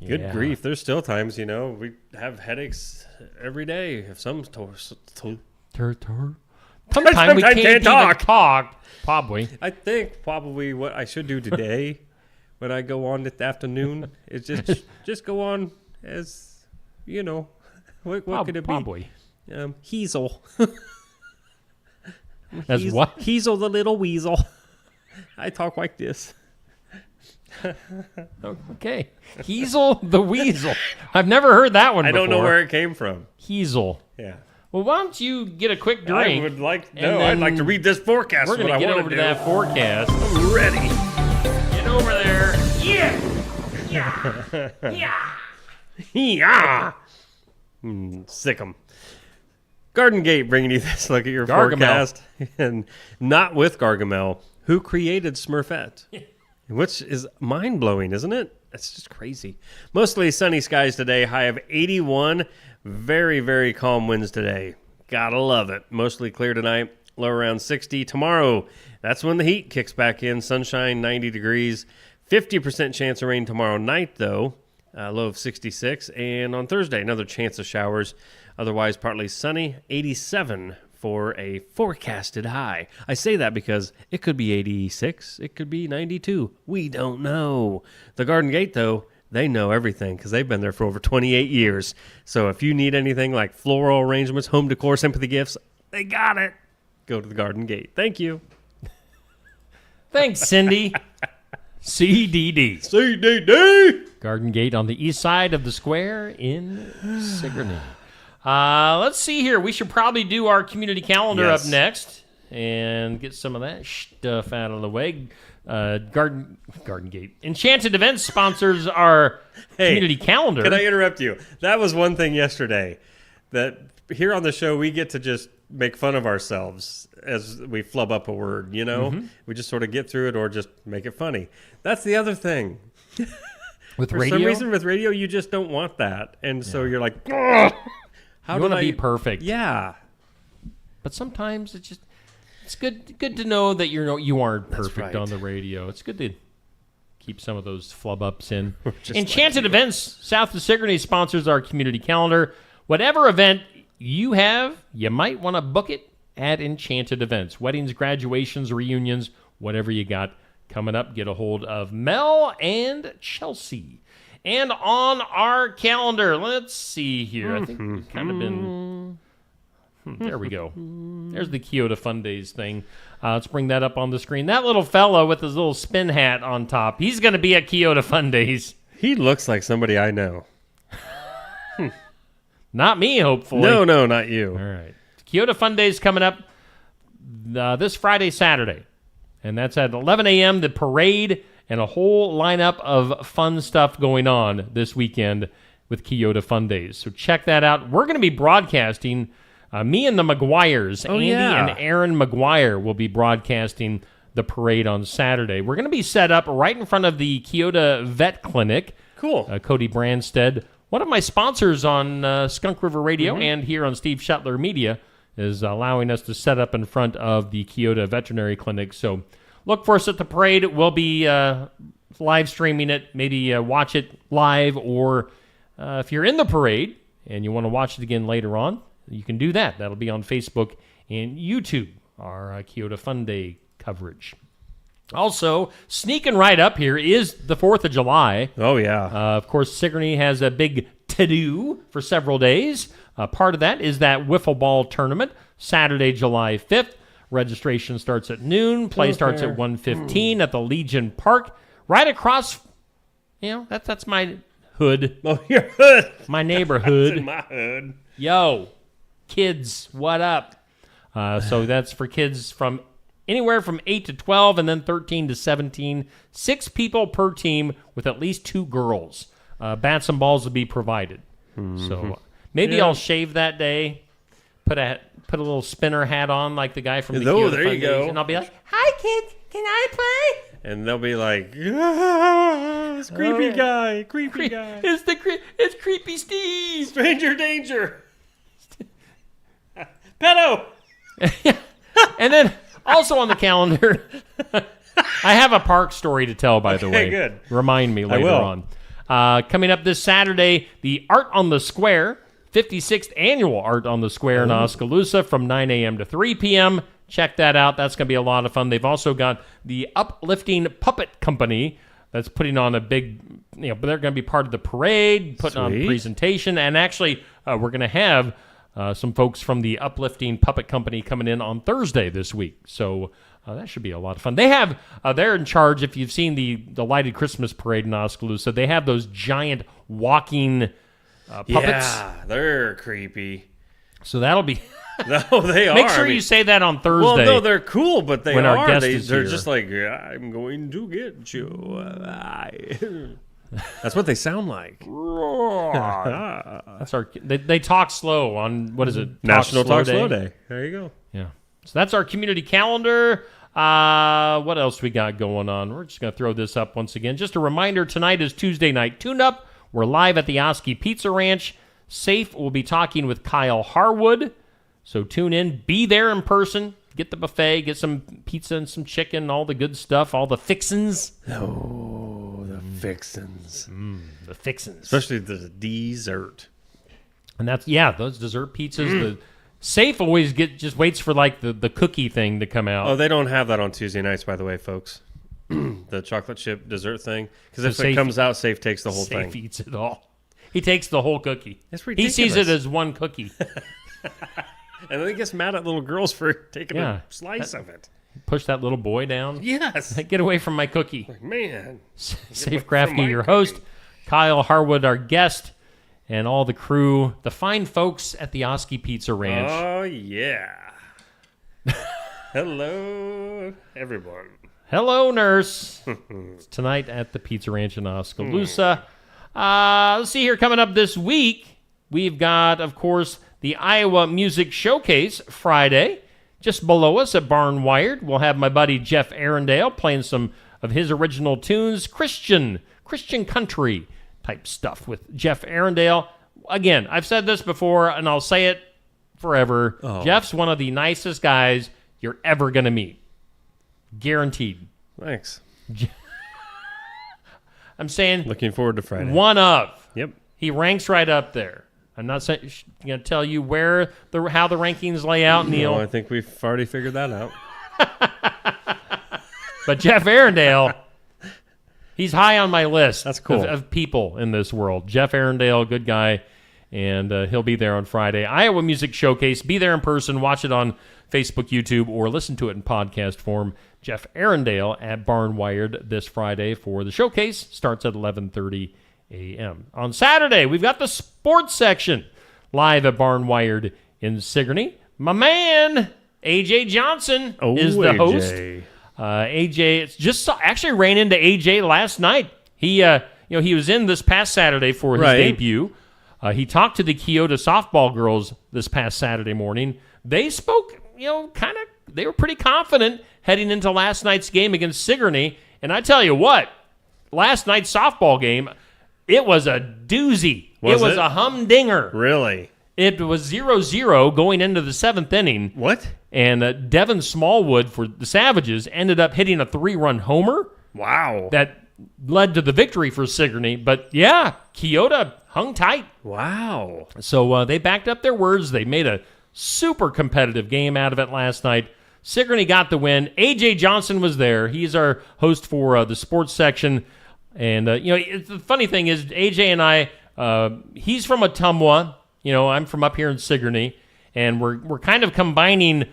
Good Yeah. grief. There's still times, we have headaches every day. If some Sometimes we Sometimes can't can't talk. talk. Probably. I think probably what I should do today when I go on this afternoon is just go on as, what could it be? Probably. Hazel. As what? Hazel the little weasel. I talk like this. Okay. Hazel the weasel. I've never heard that one I before. don't know where it came from. Hazel. Yeah. Well, why don't you get a quick drink? I would like and I'd like to read this forecast. We're going going to to get over to that forecast. I'm ready. Get over there. Yeah. Yeah. Sick 'em. Garden Gate bringing you this look at your Gargamel. forecast. And not with Gargamel, who created Smurfette. Which is mind-blowing, isn't it? It's just crazy. Mostly sunny skies today, high of 81. Very, very calm winds today. Gotta love it. Mostly clear tonight, low around 60. Tomorrow, that's when the heat kicks back in. Sunshine, 90 degrees. 50% chance of rain tomorrow night, though. Low of 66. And on Thursday, another chance of showers. Otherwise, partly sunny, 87 for a forecasted high. I say that because it could be 86. It could be 92. We don't know. The Garden Gate, though, they know everything because they've been there for over 28 years. So if you need anything like floral arrangements, home decor, sympathy gifts, they got it. Go to the Garden Gate. Thank you. Thanks, Cindy. CDD. CDD. Garden Gate on the east side of the square in Sigourney. Let's see here. We should probably do our community calendar up next and get some of that stuff out of the way. Garden Gate. Enchanted Events sponsors our community calendar. Can I interrupt you? That was one thing yesterday that here on the show we get to just make fun of ourselves as we flub up a word, Mhm. We just sort of get through it or just make it funny. That's the other thing. With For radio? some reason with radio you just don't want that. And so you're like, "Ugh, how you do want to I be perfect. Yeah. But sometimes it's good to know that you aren't perfect right. on the radio. It's good to keep some of those flub ups in. Just Enchanted Events south of Sigourney sponsors our community calendar. Whatever event you have, you might want to book it at Enchanted Events. Weddings, graduations, reunions, whatever you got coming up, get a hold of Mel and Chelsea. And on our calendar, let's see here. I think we've kind of been... there we go. There's the Kyoto Fun Days thing. Let's bring that up on the screen. That little fella with his little spin hat on top, he's going to be at Kyoto Fun Days. He looks like somebody I know. Not me, hopefully. No, not you. All right. Kyoto Fun Days coming up this Friday, Saturday. And that's at 11 a.m., the parade, and a whole lineup of fun stuff going on this weekend with Kyoto Fun Days. So check that out. We're going to be broadcasting, me and the McGuires, Andy and Aaron McGuire will be broadcasting the parade on Saturday. We're going to be set up right in front of the Kyoto Vet Clinic. Cool. Cody Branstead, one of my sponsors on Skunk River Radio and here on Steve Shuttler Media, is allowing us to set up in front of the Kyoto Veterinary Clinic. So look for us at the parade. We'll be live streaming it. Maybe watch it live, or if you're in the parade and you want to watch it again later on, you can do that. That'll be on Facebook and YouTube, our Kyoto Fun Day coverage. Also, sneaking right up here is the 4th of July. Oh, yeah. Of course, Sigourney has a big to-do for several days. Part of that is that wiffle ball tournament, Saturday, July 5th. Registration starts at noon. Play starts at 1:15 at the Legion Park. Right across, that's my hood. Oh, your hood. My neighborhood. That's in my hood. Yo, kids, what up? So that's for kids from anywhere from 8 to 12 and then 13 to 17. 6 people per team with at least 2 girls. Bats and balls will be provided. So maybe I'll shave that day, put a little spinner hat on like the guy from the Kyoto there Fun you Days, go. and I'll be like, "Hi, kids, can I play?" And they'll be like, it's creepy guy. It's Creepy Steve. Stranger danger. Pedo. And then also on the calendar, I have a park story to tell, by the way. Good. Remind me later will. on. Coming up this Saturday, the Art on the Square, 56th annual Art on the Square in Oskaloosa from 9 a.m. to 3 p.m. Check that out. That's going to be a lot of fun. They've also got the Uplifting Puppet Company that's putting on a big, but they're going to be part of the parade, putting on a presentation. And actually, we're going to have some folks from the Uplifting Puppet Company coming in on Thursday this week. So that should be a lot of fun. They have, they're in charge, if you've seen the lighted Christmas parade in Oskaloosa, they have those giant walking puppets. Yeah, they're creepy. So that'll be... No, they are. Make sure you say that on Thursday. Well, no, they're cool, but they when are. Our guest They're here. just like, I'm going to get you. That's what they sound like. That's our. They talk slow on, what is it? National Talk Slow Day. There you go. Yeah. So that's our community calendar. What else we got going on? We're just going to throw this up once again. Just a reminder, tonight is Tuesday Night Tune-Up. We're live at the Osky Pizza Ranch. Safe will be talking with Kyle Harwood. So tune in, be there in person, get the buffet, get some pizza and some chicken, all the good stuff, all the fixins. Oh, the fixins. The fixins. Especially the dessert. And that's, those dessert pizzas. The Safe always just waits for like the cookie thing to come out. Oh, they don't have that on Tuesday nights, by the way, folks. The chocolate chip dessert thing. Because if it comes out, Safe takes the whole thing. Safe eats it all. He takes the whole cookie. That's ridiculous. He sees it as one cookie. And then he gets mad at little girls for taking a slice of it. Push that little boy down. Yes. Get away from my cookie. Like, man. Safe Grafke, your host. Kyle Harwood, our guest. And all the crew, the fine folks at the Osky Pizza Ranch. Oh, yeah. Hello, everyone. Hello, nurse. It's tonight at the Pizza Ranch in Oskaloosa. Let's see here. Coming up this week, we've got, of course, the Iowa Music Showcase Friday. Just below us at Barn Wired, we'll have my buddy Jeff Arendale playing some of his original tunes, Christian country type stuff with Jeff Arendale. Again, I've said this before, and I'll say it forever. Oh. Jeff's one of the nicest guys you're ever going to meet. Guaranteed. Thanks. I'm saying... Looking forward to Friday. One of. Yep. He ranks right up there. I'm not going to tell you how the rankings lay out, Neil. No, I think we've already figured that out. But Jeff Arendale, he's high on my list. That's cool. Of people in this world. Jeff Arendale, good guy, and he'll be there on Friday. Iowa Music Showcase. Be there in person. Watch it on Facebook, YouTube, or listen to it in podcast form. Jeff Arendale at Barn Wired this Friday for the showcase. Starts at 11:30 a.m. On Saturday, we've got the sports section live at Barn Wired in Sigourney. My man, AJ Johnson, is the host. AJ, actually ran into AJ last night. He was in this past Saturday for his debut. He talked to the Keota softball girls this past Saturday morning. They spoke, they were pretty confident heading into last night's game against Sigourney. And I tell you what, last night's softball game, it was a doozy. It was a humdinger. Really? It was 0-0 going into the seventh inning. What? And Devin Smallwood for the Savages ended up hitting a 3-run homer. Wow. That led to the victory for Sigourney. But yeah, Keota hung tight. Wow. So they backed up their words. They made a super competitive game out of it last night. Sigourney got the win. AJ Johnson was there. He's our host for the sports section. And, the funny thing is, AJ and I, he's from Ottumwa. I'm from up here in Sigourney. And we're kind of combining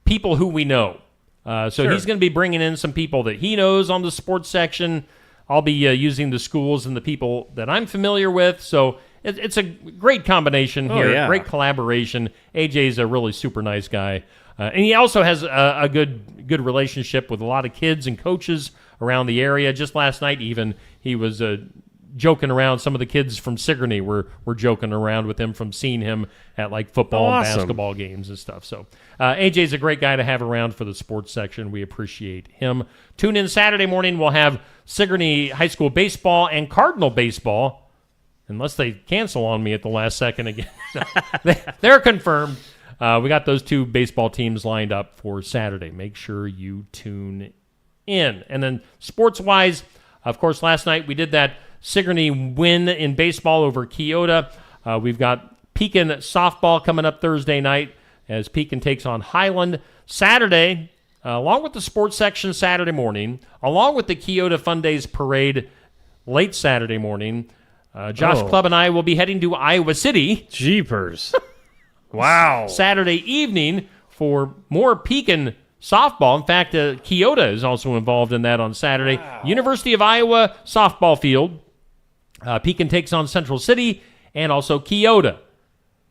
people who we know. So he's going to be bringing in some people that he knows on the sports section. I'll be using the schools and the people that I'm familiar with. So it's a great combination here. Yeah. Great collaboration. AJ's a really super nice guy. And he also has a good relationship with a lot of kids and coaches around the area. Just last night, even, he was joking around. Some of the kids from Sigourney were joking around with him from seeing him at like football and basketball games and stuff. So AJ's a great guy to have around for the sports section. We appreciate him. Tune in Saturday morning. We'll have Sigourney High School baseball and Cardinal baseball, unless they cancel on me at the last second again. They're confirmed. We got those two baseball teams lined up for Saturday. Make sure you tune in. And then sports-wise, of course, last night we did that Sigourney win in baseball over Keota. We've got Pekin softball coming up Thursday night as Pekin takes on Highland. Saturday, along with the sports section Saturday morning, along with the Keota Fun Days Parade late Saturday morning, Josh Clubb and I will be heading to Iowa City. Jeepers. Wow. Saturday evening for more Pekin softball. In fact, Keota is also involved in that on Saturday. Wow. University of Iowa softball field. Pekin takes on Central City and also Keota.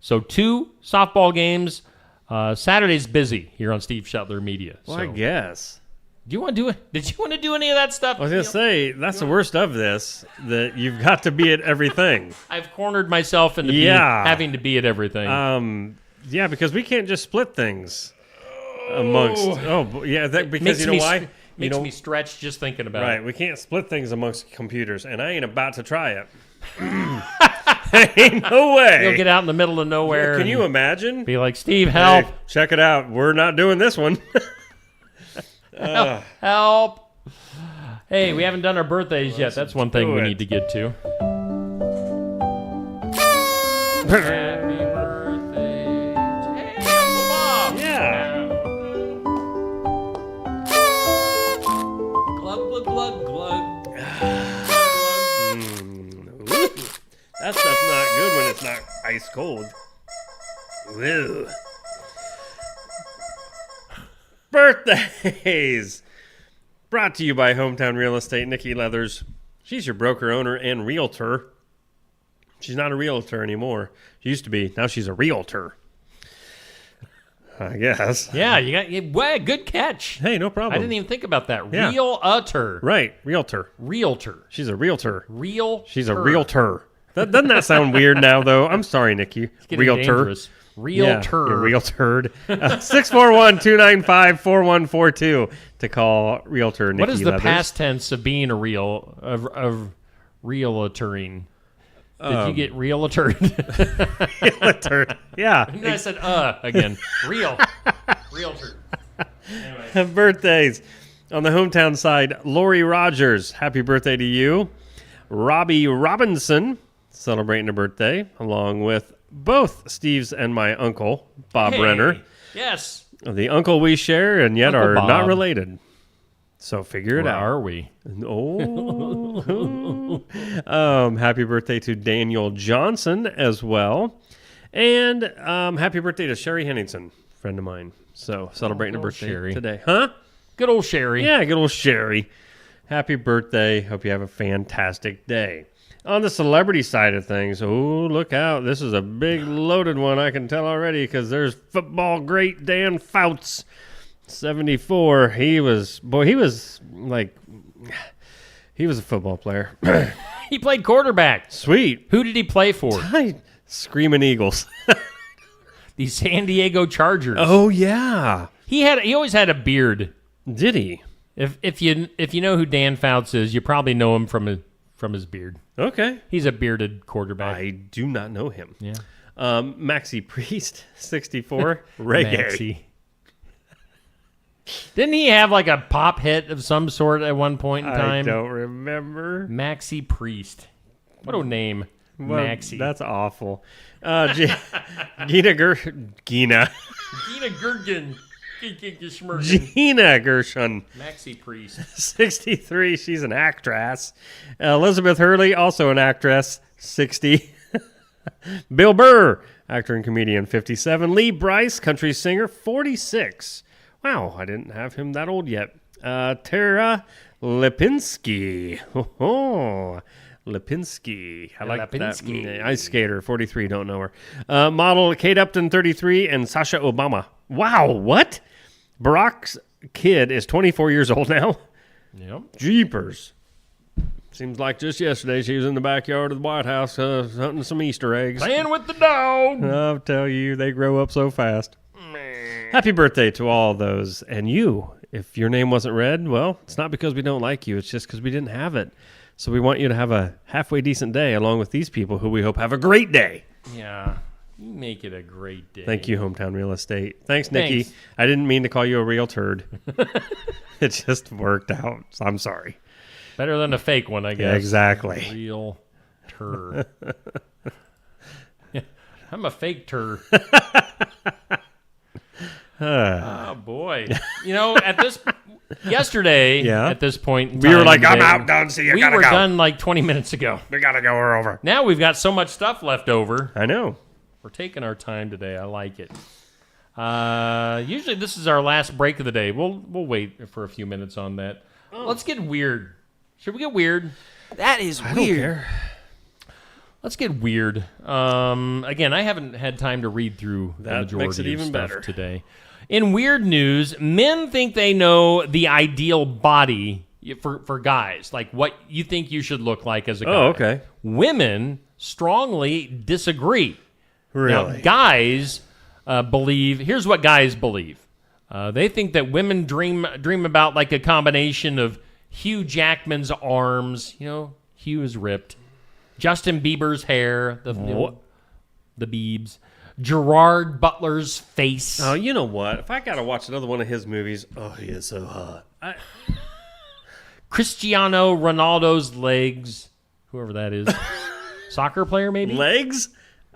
So 2 softball games. Saturday's busy here on Steve Shetler Media. Well, I guess. Do you want to do it? Did you want to do any of that stuff? I was going to say, that's the worst of this, that you've got to be at everything. I've cornered myself into having to be at everything. Yeah, because we can't just split things amongst. Because you know why? Makes me stretch just thinking about it. Right, we can't split things amongst computers, and I ain't about to try it. Ain't no way. You'll get out in the middle of nowhere. Can you imagine? Be like, Steve, help. Hey, check it out. We're not doing this one. Help. Hey, we haven't done our birthdays yet. That's one thing we need to get to. Happy birthday to Uncle Bob. Yeah. Glug, glug, glug, glug. That stuff's not good when it's not ice cold. Woo. Birthdays! Brought to you by Hometown Real Estate, Nikki Leathers. She's your broker, owner, and realtor. She's not a realtor anymore. She used to be. Now she's a realtor. I guess. Yeah, good catch. Hey, no problem. I didn't even think about that. Yeah. Realtor. Right, realtor. Realtor. She's a realtor. She's a realtor. Doesn't that sound weird now, though? I'm sorry, Nikki. Realtor. Dangerous. Realtor. Yeah, real turd. 641-295-4142 to call realtor Nikki What is the Leathers. past tense of being a realtoring? Did you get realtor? Realtor. Yeah. And then I said again. Realtor. Anyway. Birthdays. On the hometown side, Lori Rogers. Happy birthday to you. Robbie Robinson celebrating a birthday along with both Steve's and my uncle, Bob Renner. Yes. The uncle we share and yet Uncle are Bob. not related. So figure it out. Where are we? Oh. Happy birthday to Daniel Johnson as well. And happy birthday to Sherry Henningsen, friend of mine. So celebrating a birthday today. Huh? Good old Sherry. Yeah, good old Sherry. Happy birthday. Hope you have a fantastic day. On the celebrity side of things, look out. This is a big loaded one, I can tell already, because there's football great Dan Fouts, 74. He was a football player. He played quarterback. Sweet. Who did he play for? Screaming Eagles. The San Diego Chargers. Oh, yeah. He always had a beard. Did he? If you know who Dan Fouts is, you probably know him from his beard. Okay. He's a bearded quarterback. I do not know him. Yeah. Maxie Priest, 64. Reggae. Maxie. Didn't he have like a pop hit of some sort at one point in time? I don't remember. Maxie Priest. What a name. Well, Maxie. That's awful. Gina Gergen. Gina Gergen. Gina Gershon. Maxie Priest. 63. She's an actress. Elizabeth Hurley, also an actress. 60. Bill Burr, actor and comedian. 57. Lee Bryce, country singer. 46. Wow, I didn't have him that old yet. Tara Lipinski. Lipinski. I like Lipinski. that. Ice skater, 43. Don't know her. Model Kate Upton, 33. And Sasha Obama. Wow, what? Barack's kid is 24 years old now. Yep. Jeepers. Seems like just yesterday she was in the backyard of the White House hunting some Easter eggs. Playing with the dog. I'll tell you, they grow up so fast. Happy birthday to all those. And you, if your name wasn't read, well, it's not because we don't like you. It's just because we didn't have it. So we want you to have a halfway decent day along with these people who we hope have a great day. Yeah. You make it a great day. Thank you, Hometown Real Estate. Thanks, Nikki. Thanks. I didn't mean to call you a real turd. It just worked out. I'm sorry. Better than a fake one, I guess. Yeah, exactly. Real tur. Yeah, I'm a fake tur. Oh boy! Yesterday, at this point, in we were time like, "I'm today, out, done. See, you we gotta were go." done like 20 minutes ago. We gotta go. We're over. Now we've got so much stuff left over. I know. We're taking our time today. I like it. Usually, this is our last break of the day. We'll wait for a few minutes on that. Let's get weird. Should we get weird? That is I weird. don't care. Let's get weird. Again, I haven't had time to read through the That majority makes it of even stuff better. today. In weird news, men think they know the ideal body for guys, like what you think you should look like as a guy. Oh, okay. Women strongly disagree. Really? Now, guys believe. Here's what guys believe. They think that women dream about like a combination of Hugh Jackman's arms. Hugh is ripped. Justin Bieber's hair, the Biebs, Gerard Butler's face. Oh, you know what? If I gotta watch another one of his movies, he is so hot. Cristiano Ronaldo's legs, whoever that is, soccer player maybe. Legs?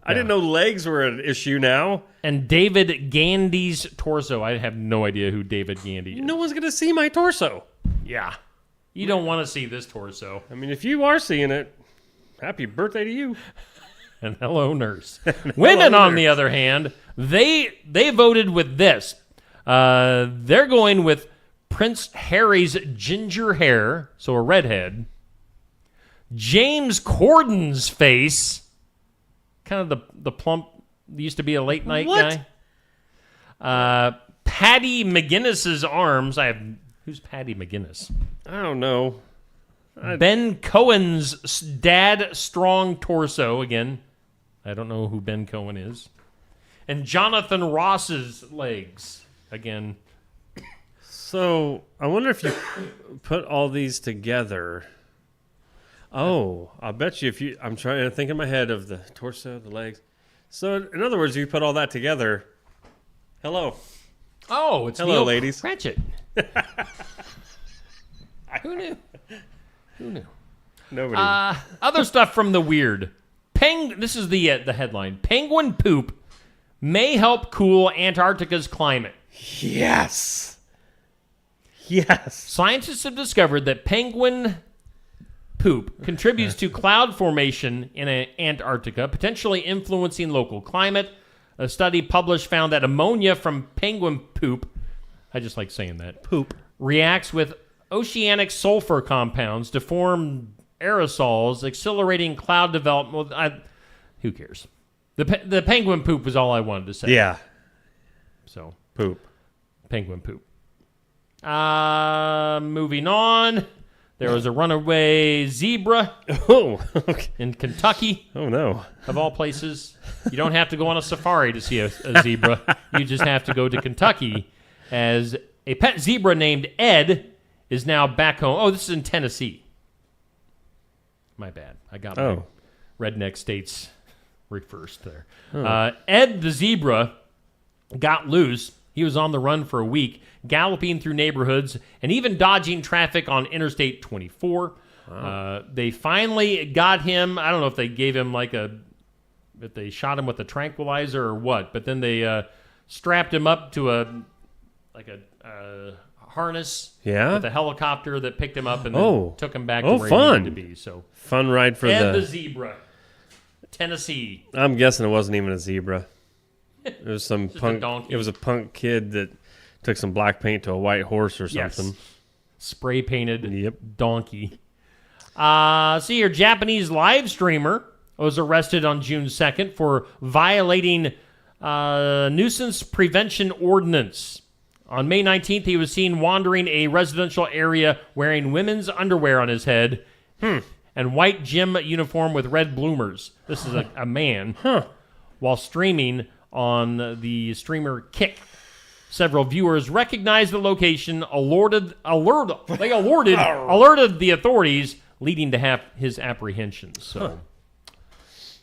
I didn't know legs were an issue now. And David Gandy's torso. I have no idea who David Gandy is. No one's gonna see my torso. Yeah, you don't want to see this torso. I mean, if you are seeing it, happy birthday to you. And hello, nurse. Women, on the other hand, they voted with this. They're going with Prince Harry's ginger hair, so a redhead. James Corden's face, kind of the plump, used to be a late night guy. Patty McGinnis's arms. Who's Patty McGinnis? I don't know. Ben Cohen's dad strong torso again. I don't know who Ben Cohen is. And Jonathan Ross's legs again. So I wonder if you put all these together. Oh, I bet you I'm trying to think in my head of the torso, the legs. So in other words, if you put all that together. Hello. Oh, it's hello, Neil ladies. Cratchit. Who knew? Who knew? Nobody. Other stuff from the weird. This is the headline. Penguin poop may help cool Antarctica's climate. Yes. Yes. Scientists have discovered that penguin poop contributes to cloud formation in Antarctica, potentially influencing local climate. A study published found that ammonia from penguin poop, I just like saying that, poop, reacts with oceanic sulfur compounds to form aerosols, accelerating cloud development. Who cares? The penguin poop was all I wanted to say. Yeah. So poop. Penguin poop. Moving on. There was a runaway zebra in Kentucky. Oh, no. Of all places. You don't have to go on a safari to see a zebra. You just have to go to Kentucky, as a pet zebra named Ed is now back home. Oh, this is in Tennessee. My bad. I got my redneck states reversed there. Ed the zebra got loose. He was on the run for a week, galloping through neighborhoods and even dodging traffic on Interstate 24. Wow. They finally got him. I don't know if they gave him if they shot him with a tranquilizer or what, but then they strapped him up to a harness with a helicopter that picked him up and then took him back to where he needed to be. So fun ride for Ed the zebra, Tennessee. I'm guessing it wasn't even a zebra. It was some punk. donkey. It was a punk kid that took some black paint to a white horse or something. Yes. Spray painted donkey. See here, Japanese live streamer was arrested on June 2nd for violating nuisance prevention ordinance. On May 19th, he was seen wandering a residential area wearing women's underwear on his head and white gym uniform with red bloomers. This is a man. While streaming on the streamer Kick. Several viewers recognized the location, alerted the authorities, leading to his apprehensions. So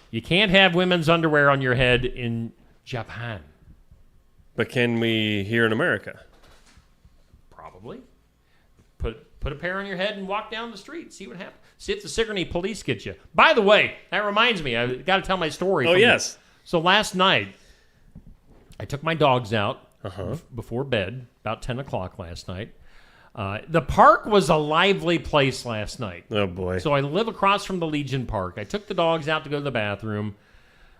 you can't have women's underwear on your head in Japan. But can we here in America? Probably. Put put a pair on your head and walk down the street. See what happens. See if the Sigourney police get you. By the way, that reminds me. I got to tell my story. Oh, yes. So last night, I took my dogs out before bed, about 10 o'clock last night. The park was a lively place last night. Oh, boy. So I live across from the Legion Park. I took the dogs out to go to the bathroom.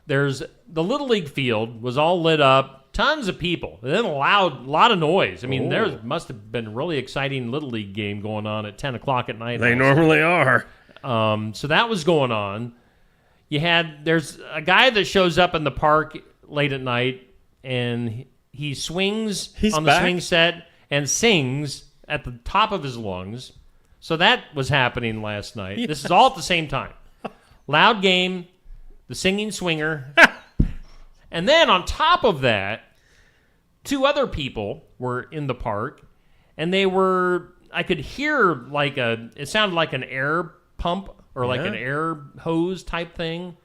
There's the Little League field was all lit up. Tons of people. And then a lot of noise. I mean, there must have been a really exciting Little League game going on at 10 o'clock at night. They normally are. So that was going on. There's a guy that shows up in the park late at night, and he swings on the swing set and sings at the top of his lungs. So that was happening last night. Yes. This is all at the same time. Loud game, the singing swinger. And then on top of that, 2 other people were in the park, and I could hear it sounded like an air pump or like an air hose type thing.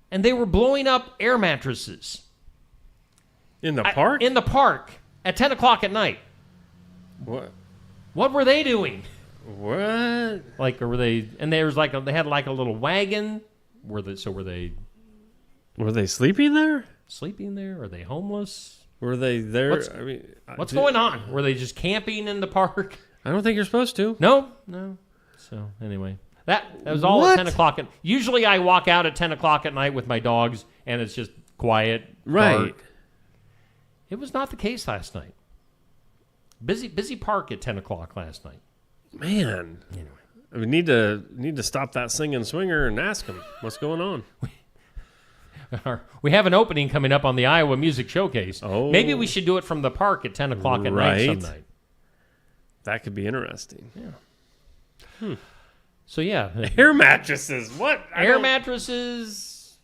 And they were blowing up air mattresses. In the park? In the park at 10 o'clock at night. What were they doing? What? Were they? And there was they had a little wagon. Were they sleeping there? Sleeping there? Are they homeless? Were they there? What's going on? Were they just camping in the park? I don't think you're supposed to. No. So anyway, that was all at 10 o'clock. Usually I walk out at 10 o'clock at night with my dogs, and it's just quiet, dark. It was not the case last night. Busy park at 10 o'clock last night. Man. Anyway. We need to stop that singing swinger and ask him what's going on. We have an opening coming up on the Iowa Music Showcase. Oh. Maybe we should do it from the park at 10 o'clock at night some night. That could be interesting. Yeah. So, yeah. Air mattresses. What? Air mattresses,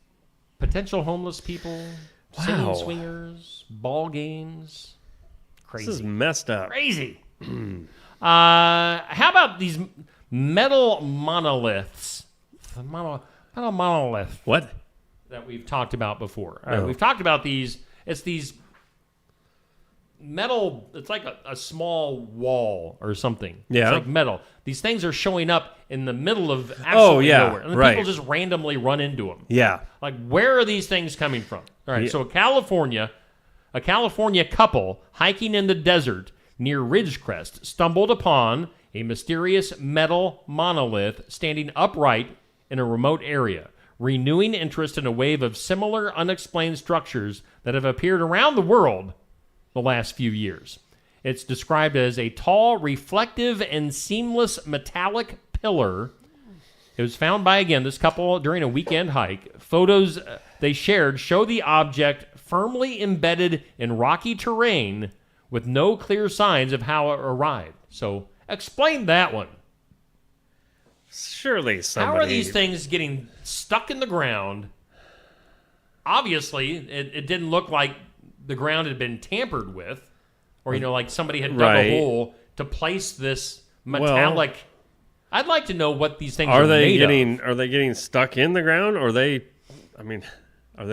potential homeless people, singing swingers, ball games. Crazy. This is messed up. Crazy. How about these metal monoliths? Metal monolith. What? That we've talked about before. We've talked about these. It's these metal. It's like a small wall or something. Yeah. It's like metal. These things are showing up in the middle of absolutely nowhere. And then people just randomly run into them. Yeah. Where are these things coming from? All right. Yeah. So a California couple hiking in the desert near Ridgecrest stumbled upon a mysterious metal monolith standing upright in a remote area, renewing interest in a wave of similar unexplained structures that have appeared around the world the last few years. It's described as a tall, reflective, and seamless metallic pillar. It was found by, again, this couple during a weekend hike. Photos they shared show the object firmly embedded in rocky terrain with no clear signs of how it arrived. So explain that one. Surely somebody... How are these things getting stuck in the ground? Obviously, it didn't look like the ground had been tampered with, or, like somebody had dug a hole to place this metallic... I'd like to know what these things are made of. Are they getting stuck in the ground, or are they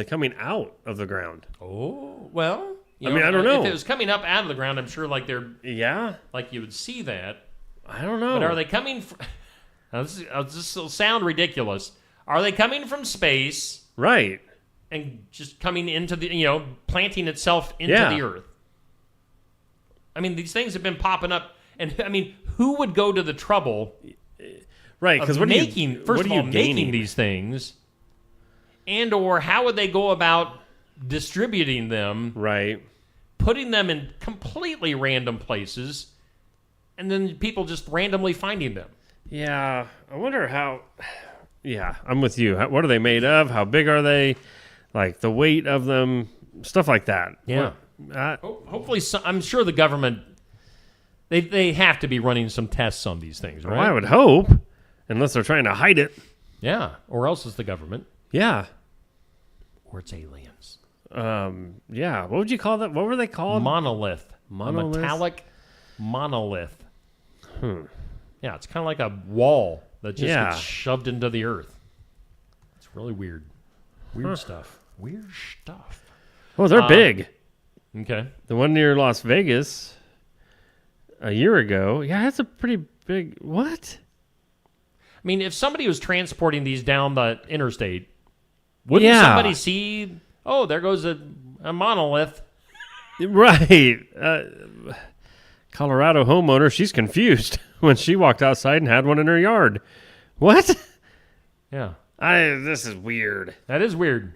coming out of the ground? Oh, well... I don't know. If it was coming up out of the ground, I'm sure they're... Yeah? Like you would see that. I don't know. But are they coming... Now, this will sound ridiculous. Are they coming from space? Right. And just coming into the, planting itself into the earth? I mean, these things have been popping up. And, who would go to the trouble right, because making these things? And or how would they go about distributing them? Right. Putting them in completely random places, and then people just randomly finding them. Yeah, I wonder how... Yeah, I'm with you. What are they made of? How big are they? Like, the weight of them, stuff like that. Yeah. Hopefully, I'm sure the government, they have to be running some tests on these things, right? Well, I would hope, unless they're trying to hide it. Yeah, or else it's the government. Yeah. Or it's aliens. Yeah, what would you call that? What were they called? Monolith. A metallic monolith. Yeah, it's kind of like a wall that just gets shoved into the earth. It's really weird. Weird stuff. Weird stuff. Well, they're big. Okay. The one near Las Vegas a year ago, it's a pretty big what? I mean, if somebody was transporting these down the interstate, wouldn't somebody see, oh, there goes a monolith? Right. Colorado homeowner, she's confused when she walked outside and had one in her yard. What? Yeah. This is weird. That is weird.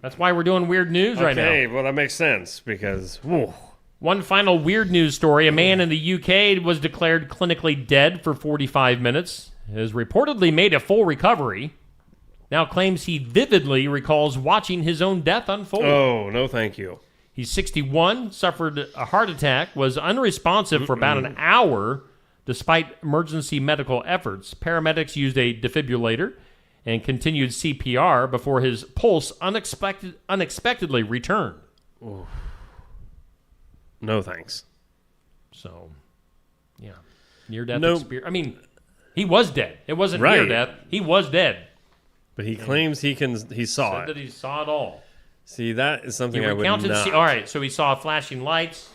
That's why we're doing weird news right now. Okay, well, that makes sense because... Whew. One final weird news story. A man in the UK was declared clinically dead for 45 minutes. Has reportedly made a full recovery. Now claims he vividly recalls watching his own death unfold. Oh, no thank you. He's 61, suffered a heart attack, was unresponsive for about an hour despite emergency medical efforts. Paramedics used a defibrillator and continued CPR before his pulse unexpectedly returned. Oof. No thanks. So, yeah. Near-death experience. I mean, he was dead. It wasn't right. near-death. He was dead. But he claims he saw it. Said that he saw it all. See, that is something he I would not. All right, so he saw flashing lights,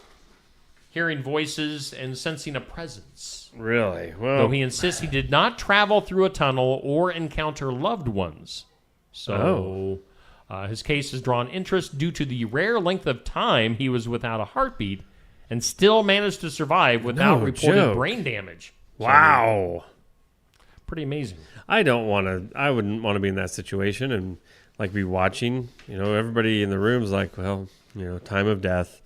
hearing voices, and sensing a presence. Really? Well, though he insists he did not travel through a tunnel or encounter loved ones. So his case has drawn interest due to the rare length of time he was without a heartbeat and still managed to survive without reported brain damage. Wow. Pretty amazing. I wouldn't want to be in that situation and like be watching, everybody in the room's like, well, time of death,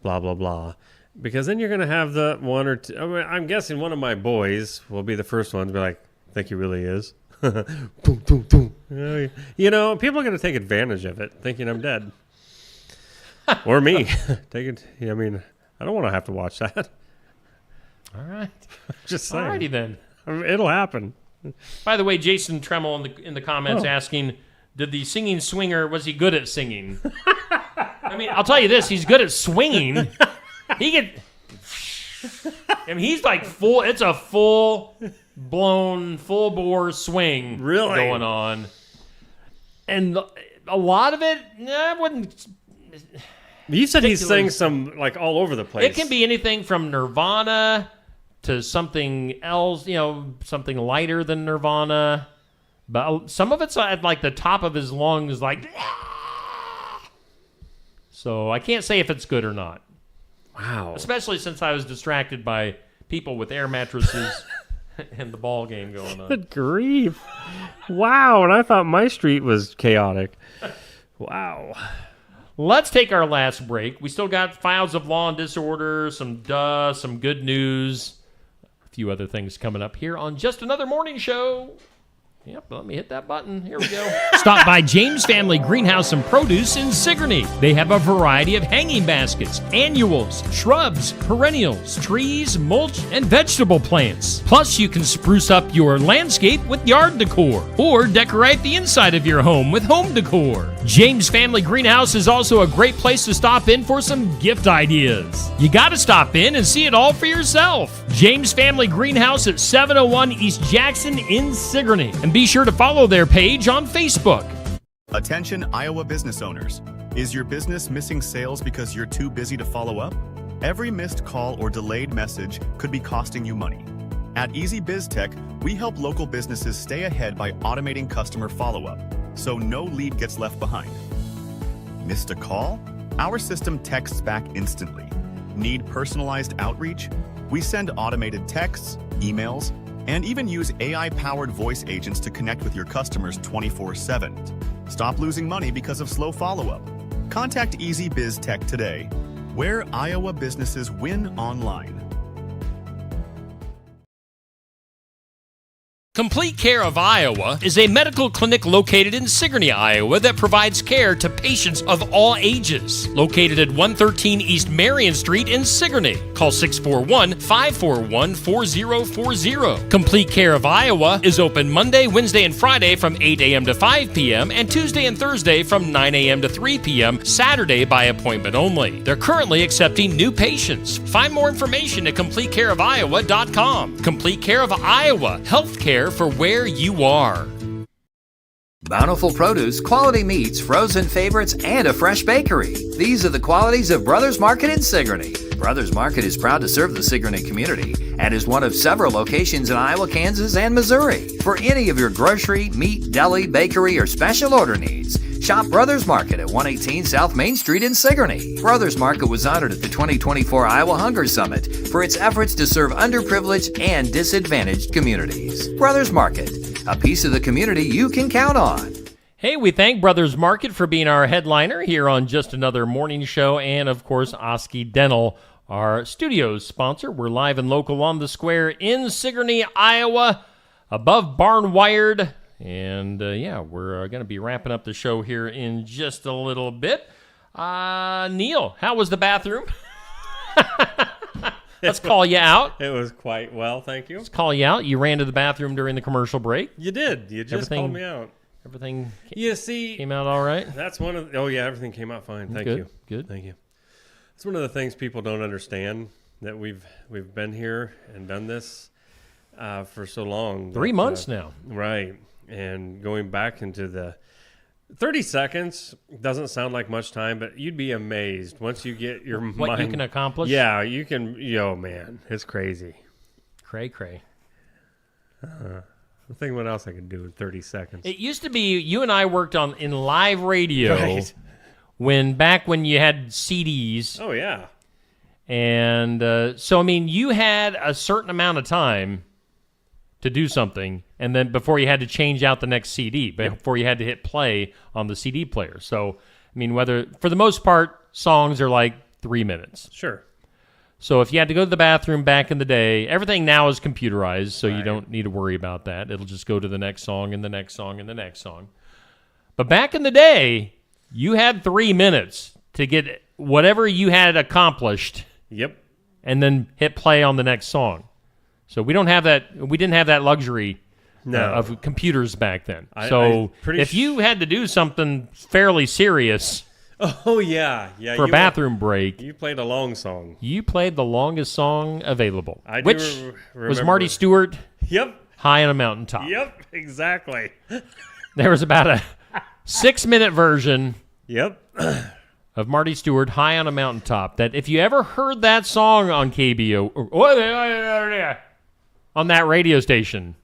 blah, blah, blah. Because then you're going to have the one or two. I'm guessing one of my boys will be the first one to be like, I think he really is. Boom, boom, boom. People are going to take advantage of it, thinking I'm dead. Or me. I don't want to have to watch that. All right. Just saying. All righty then. It'll happen. By the way, Jason Tremmel in the comments asking, did the singing swinger, was he good at singing? I'll tell you this, he's good at swinging. He's like it's a full-blown, full-bore swing going on. And a lot of it, I wouldn't... You said he sang some, like, all over the place. It can be anything from Nirvana to something else, something lighter than Nirvana. But some of it's at, like, the top of his lungs, like... So I can't say if it's good or not. Wow. Especially since I was distracted by people with air mattresses and the ball game going on. Good grief. Wow, and I thought my street was chaotic. Wow. Let's take our last break. We still got files of law and disorder, some good news, a few other things coming up here on Just Another Morning Show. Yep, let me hit that button. Here we go. Stop by James Family Greenhouse and Produce in Sigourney. They have a variety of hanging baskets, annuals, shrubs, perennials, trees, mulch, and vegetable plants. Plus, you can spruce up your landscape with yard decor or decorate the inside of your home with home decor. James Family Greenhouse is also a great place to stop in for some gift ideas. You got to stop in and see it all for yourself. James Family Greenhouse at 701 East Jackson in Sigourney. And be sure to follow their page on Facebook. Attention Iowa business owners. Is your business missing sales because you're too busy to follow up? Every missed call or delayed message could be costing you money. At Easy Biz Tech, we help local businesses stay ahead by automating customer follow-up, so no lead gets left behind. Missed a call? Our system texts back instantly. Need personalized outreach? We send automated texts, emails, and even use AI-powered voice agents to connect with your customers 24/7. Stop losing money because of slow follow-up. Contact Easy Biz Tech today, where Iowa businesses win online. Complete Care of Iowa is a medical clinic located in Sigourney, Iowa that provides care to patients of all ages. Located at 113 East Marion Street in Sigourney. Call 641-541-4040. Complete Care of Iowa is open Monday, Wednesday, and Friday from 8 a.m. to 5 p.m. and Tuesday and Thursday from 9 a.m. to 3 p.m. Saturday by appointment only. They're currently accepting new patients. Find more information at CompleteCareOfIowa.com. Complete Care of Iowa. Healthcare for where you are. Bountiful produce, quality meats, frozen favorites, and a fresh bakery. These are the qualities of Brothers Market in Sigourney. Brothers Market is proud to serve the Sigourney community and is one of several locations in Iowa, Kansas, and Missouri. For any of your grocery, meat, deli, bakery, or special order needs, shop Brothers Market at 118 South Main Street in Sigourney. Brothers Market was honored at the 2024 Iowa Hunger Summit for its efforts to serve underprivileged and disadvantaged communities. Brothers Market, a piece of the community you can count on. Hey, we thank Brothers Market for being our headliner here on Just Another Morning Show, and of course, Osky Dental, our studios sponsor. We're live and local on the square in Sigourney, Iowa, above Barn Wired. And we're going to be wrapping up the show here in just a little bit. Neil, how was the bathroom? Let's call you out. It was quite well, thank you. Let's call you out. You ran to the bathroom during the commercial break. You did. You just called me out. Everything came out all right? That's one of everything came out fine. Thank you. Good. Thank you. It's one of the things people don't understand, that we've been here and done this for so long. 3 months now. Right. And going back into the 30 seconds doesn't sound like much time, but you'd be amazed once you get your what mind. You can accomplish? Yeah, you can. Man, it's crazy. Cray. Think what else I can do in 30 seconds. It used to be you and I worked in live radio right. back when you had CDs. Oh, yeah. And you had a certain amount of time to do something, and then before you had to change out the next CD, before you had to hit play on the CD player. So, for the most part, songs are like 3 minutes. Sure. So if you had to go to the bathroom back in the day, everything now is computerized, so right. you don't need to worry about that. It'll just go to the next song and the next song and the next song. But back in the day, you had 3 minutes to get whatever you had accomplished. Yep. And then hit play on the next song. So we don't have that. We didn't have that luxury of computers back then. If you had to do something fairly serious, oh yeah, for a bathroom break, you played a long song. You played the longest song available, which remember. Was Marty Stewart. Yep. High on a Mountaintop. Yep, exactly. There was about a 6-minute version. Yep. Of Marty Stewart, High on a Mountaintop, that if you ever heard that song on KBO, on that radio station,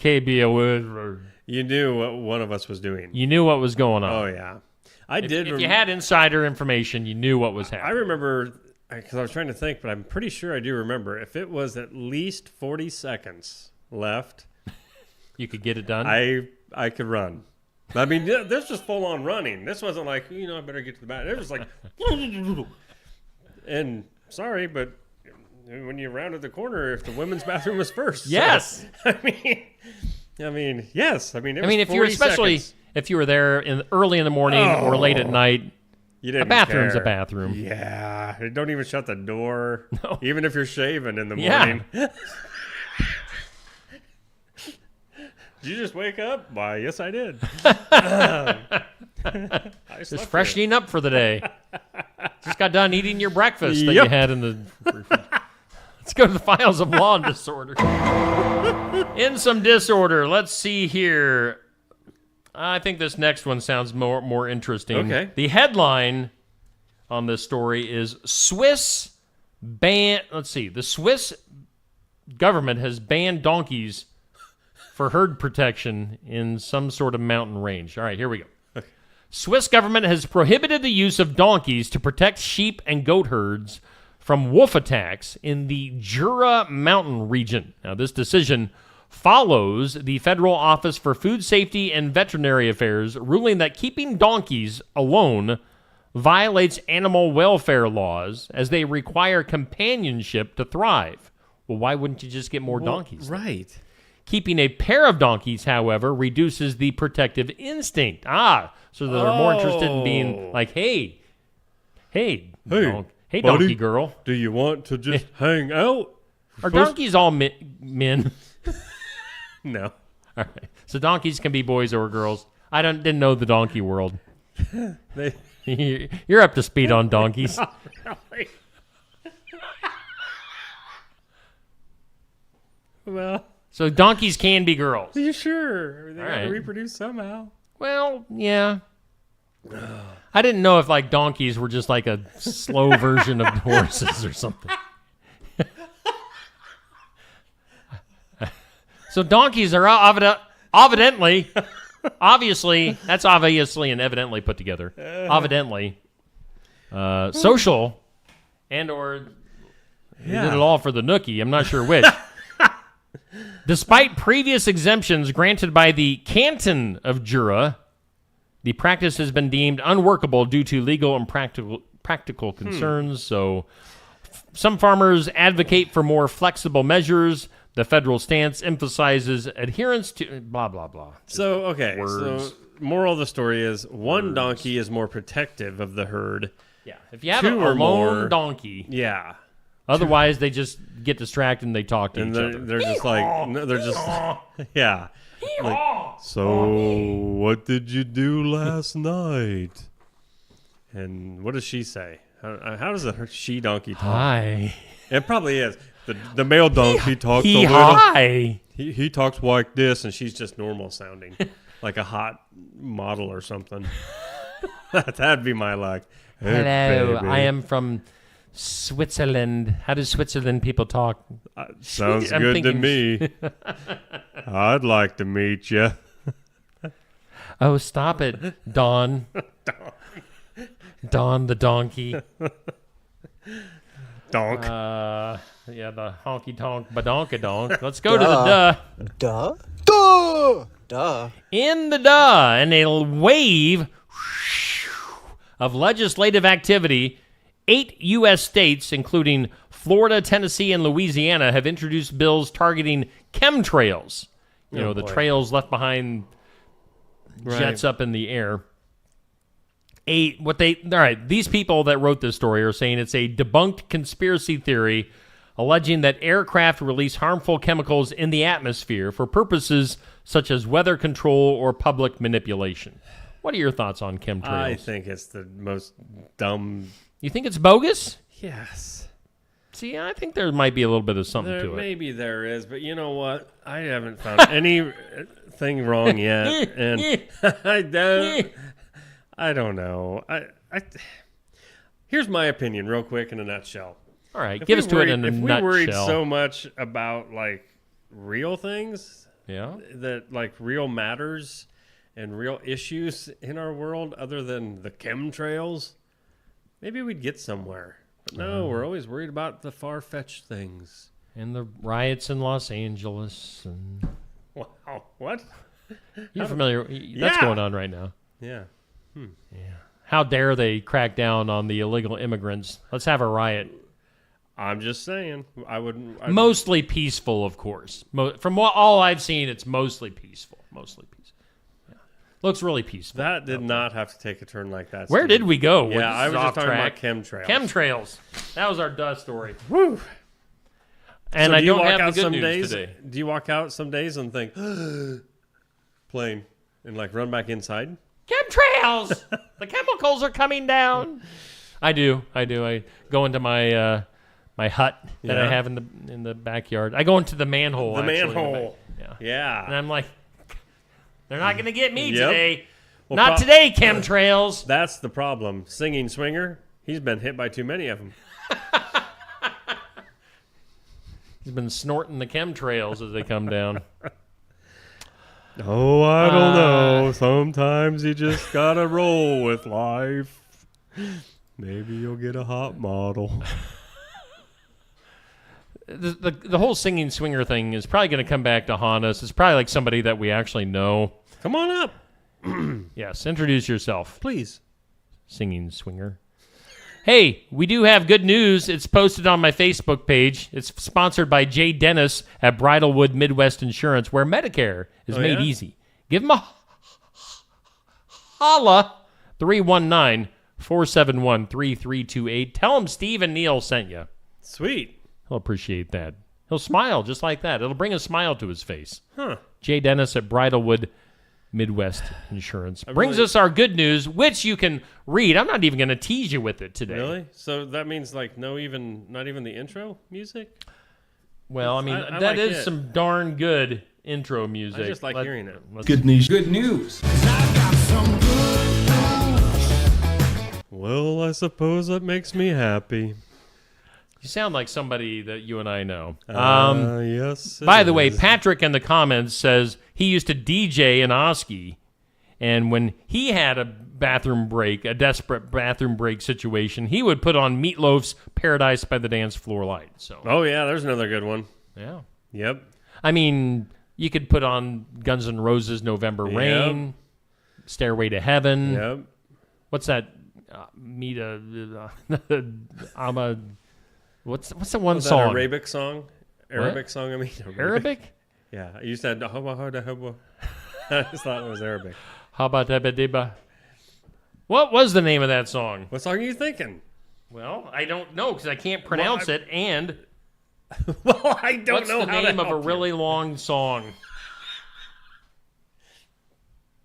KBO, you knew what one of us was doing. You knew what was going on. Oh, yeah. If you had insider information, you knew what was happening. I remember, because I was trying to think, but I'm pretty sure I do remember, if it was at least 40 seconds left, you could get it done? I could run. This was full on running. This wasn't like, I better get to the bathroom. It was like, and sorry, but when you rounded the corner, if the women's bathroom was first. Yes. So, yes. If you're if you were there early in the morning or late at night, a bathroom's a bathroom. Yeah. Don't even shut the door. No. Even if you're shaving in the morning. Yeah. Did you just wake up? Why, yes, I did. Just freshening up for the day. Just got done eating your breakfast that you had in the... Let's go to the files of law and disorder. In some disorder, let's see here. I think this next one sounds more interesting. Okay. The headline on this story is Swiss ban... Let's see. The Swiss government has banned donkeys for herd protection in some sort of mountain range. All right, here we go. Okay. Swiss government has prohibited the use of donkeys to protect sheep and goat herds from wolf attacks in the Jura mountain region. Now, this decision follows the Federal Office for Food Safety and Veterinary Affairs ruling that keeping donkeys alone violates animal welfare laws as they require companionship to thrive. Well, why wouldn't you just get more donkeys? Right. Keeping a pair of donkeys, however, reduces the protective instinct. So they're more interested in being like, hey, buddy, donkey girl. Do you want to just hang out? Are donkeys all men? No. All right. So donkeys can be boys or girls. I didn't know the donkey world. You're up to speed on donkeys. Not really. Well... So donkeys can be girls. Are you sure? They got to right. reproduce somehow. Well, yeah. I didn't know if like donkeys were just like a slow version of horses or something. So donkeys are evidently, obviously, that's obviously and evidently put together. Evidently, social and or they did it all for the nookie. I'm not sure which. Despite previous exemptions granted by the Canton of Jura, the practice has been deemed unworkable due to legal and practical concerns. So some farmers advocate for more flexible measures. The federal stance emphasizes adherence to blah, blah, blah. So, okay. Words. So, moral of the story is one donkey is more protective of the herd. Yeah. If you have Two a or lone more, donkey. Yeah. Otherwise, they just get distracted and they talk to each other. They're just like, no, they're just, yeah. Like, so, what did you do last night? And what does she say? How does a she donkey talk? Hi. It probably is. The male donkey talks a little. Hi. He talks like this, and she's just normal sounding, like a hot model or something. That'd be my luck. Hey, hello, baby. I am from Switzerland. How do Switzerland people talk? Sounds good to me. I'd like to meet you. Oh, stop it, Dawn. Dawn the donkey. Donk. Yeah, the honky tonk badonkadonk. Let's go to the duh. Duh. In the duh, and a wave of legislative activity, 8 U.S. states, including Florida, Tennessee, and Louisiana, have introduced bills targeting chemtrails. You know, the trails left behind jets up in the air. These people that wrote this story are saying it's a debunked conspiracy theory alleging that aircraft release harmful chemicals in the atmosphere for purposes such as weather control or public manipulation. What are your thoughts on chemtrails? I think it's the most dumb. You think it's bogus? Yes. See, I think there might be a little bit of something to it. Maybe there is, but you know what? I haven't found anything wrong yet, and I don't know. Here's my opinion, real quick, in a nutshell. All right, give us to it in a nutshell. If we worried so much about like real things, that like real matters and real issues in our world, other than the chemtrails, maybe we'd get somewhere. But no, we're always worried about the far-fetched things and the riots in Los Angeles. And wow, what? You're familiar? That's going on right now. Yeah. Yeah. How dare they crack down on the illegal immigrants? Let's have a riot. I'm just saying. Mostly peaceful, of course. From all I've seen, it's mostly peaceful. Mostly peaceful. Yeah. Looks really peaceful. That did not have to take a turn like that. Where did we go? Yeah, I was just talking about chemtrails. Chemtrails. That was our dust story. Woo. And so I don't have the good news today. Do you walk out some days and think, plane, and like run back inside? Chemtrails! The chemicals are coming down. I do. I go into my my hut that I have in the backyard. I go into the manhole. Manhole. Yeah. And I'm like, they're not going to get me Yep. today. Well, not today, chemtrails. That's the problem. Singing Swinger, he's been hit by too many of them. He's been snorting the chemtrails as they come down. Oh, I don't know. Sometimes you just gotta roll with life. Maybe you'll get a hot model. The whole singing swinger thing is probably going to come back to haunt us. It's probably like somebody that we actually know. Come on up. Yes, introduce yourself. Please. Singing swinger. Hey, we do have good news. It's posted on my Facebook page. It's sponsored by Jay Dennis at Bridalwood Midwest Insurance, where Medicare is made easy. Give him a holla, 319-471-3328. Tell him Steve and Neil sent you. Sweet. He'll appreciate that. He'll smile just like that. It'll bring a smile to his face. Huh. Jay Dennis at Bridalwood Midwest Insurance brings us our good news, which you can read. I'm not even going to tease you with it today. Really? So that means like not even the intro music? Well, I mean, I that like is it. some darn good intro music. I just like hearing it. Good news. Good news. I suppose that makes me happy. You sound like somebody that you and I know. Yes. By the way, Patrick in the comments says he used to DJ in Osky, and when he had a bathroom break, a desperate bathroom break situation, he would put on Meatloaf's "Paradise by the Dance Floor Light." So. Oh yeah, there's another good one. Yeah. Yep. I mean, you could put on Guns N' Roses' "November Rain," "Stairway to Heaven." Yep. What's that? What's the one song? Arabic song? Arabic song, I mean. Arabic? Yeah. I used that. I just thought it was Arabic. What was the name of that song? What song are you thinking? Well, I don't know because I can't pronounce it. And well, I don't know what's the name of a really long song?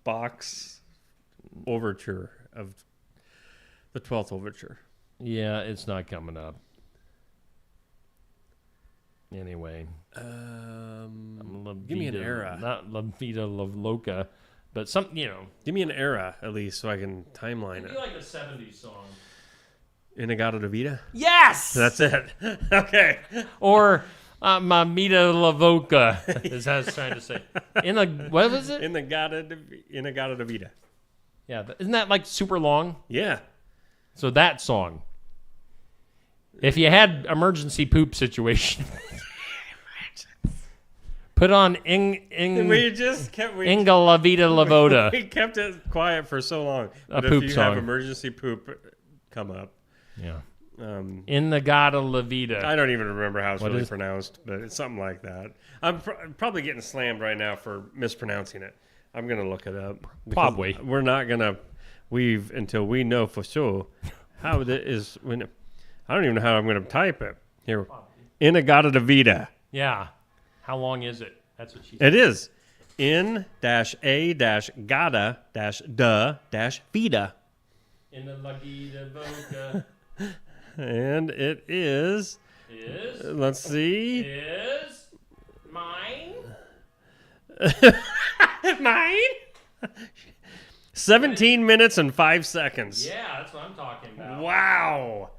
Bach's Overture of the 12th Overture. Yeah, it's not coming up. Anyway, give me an era. Not La Vida Loca, but something, Give me an era, at least, so I can timeline it. I feel like a 70s song. Inagata de Vida? Yes! That's it. Okay. Or Mamita Lavoca, as I was trying to say. What was it? Inagata de Vida. Yeah, isn't that like super long? Yeah. So that song. If you had emergency poop situation, put on we just kept Inga La Vida Lavoda. We kept it quiet for so long. But poop if you song. have emergency poop come up. Yeah. Inagata La Vida. I don't even remember how it's really pronounced, but it's something like that. I'm probably getting slammed right now for mispronouncing it. I'm going to look it up. Probably. We're not going to weave until we know for sure how it is. I don't even know how I'm going to type it. Here. Inagata de Vida. Yeah. How long is it? That's what she said. It is. In-a-gata-da-vida. In the Lagida Voca. And it is. Let's see. Is mine. Mine? 17 minutes and 5 seconds. Yeah, that's what I'm talking about. Wow.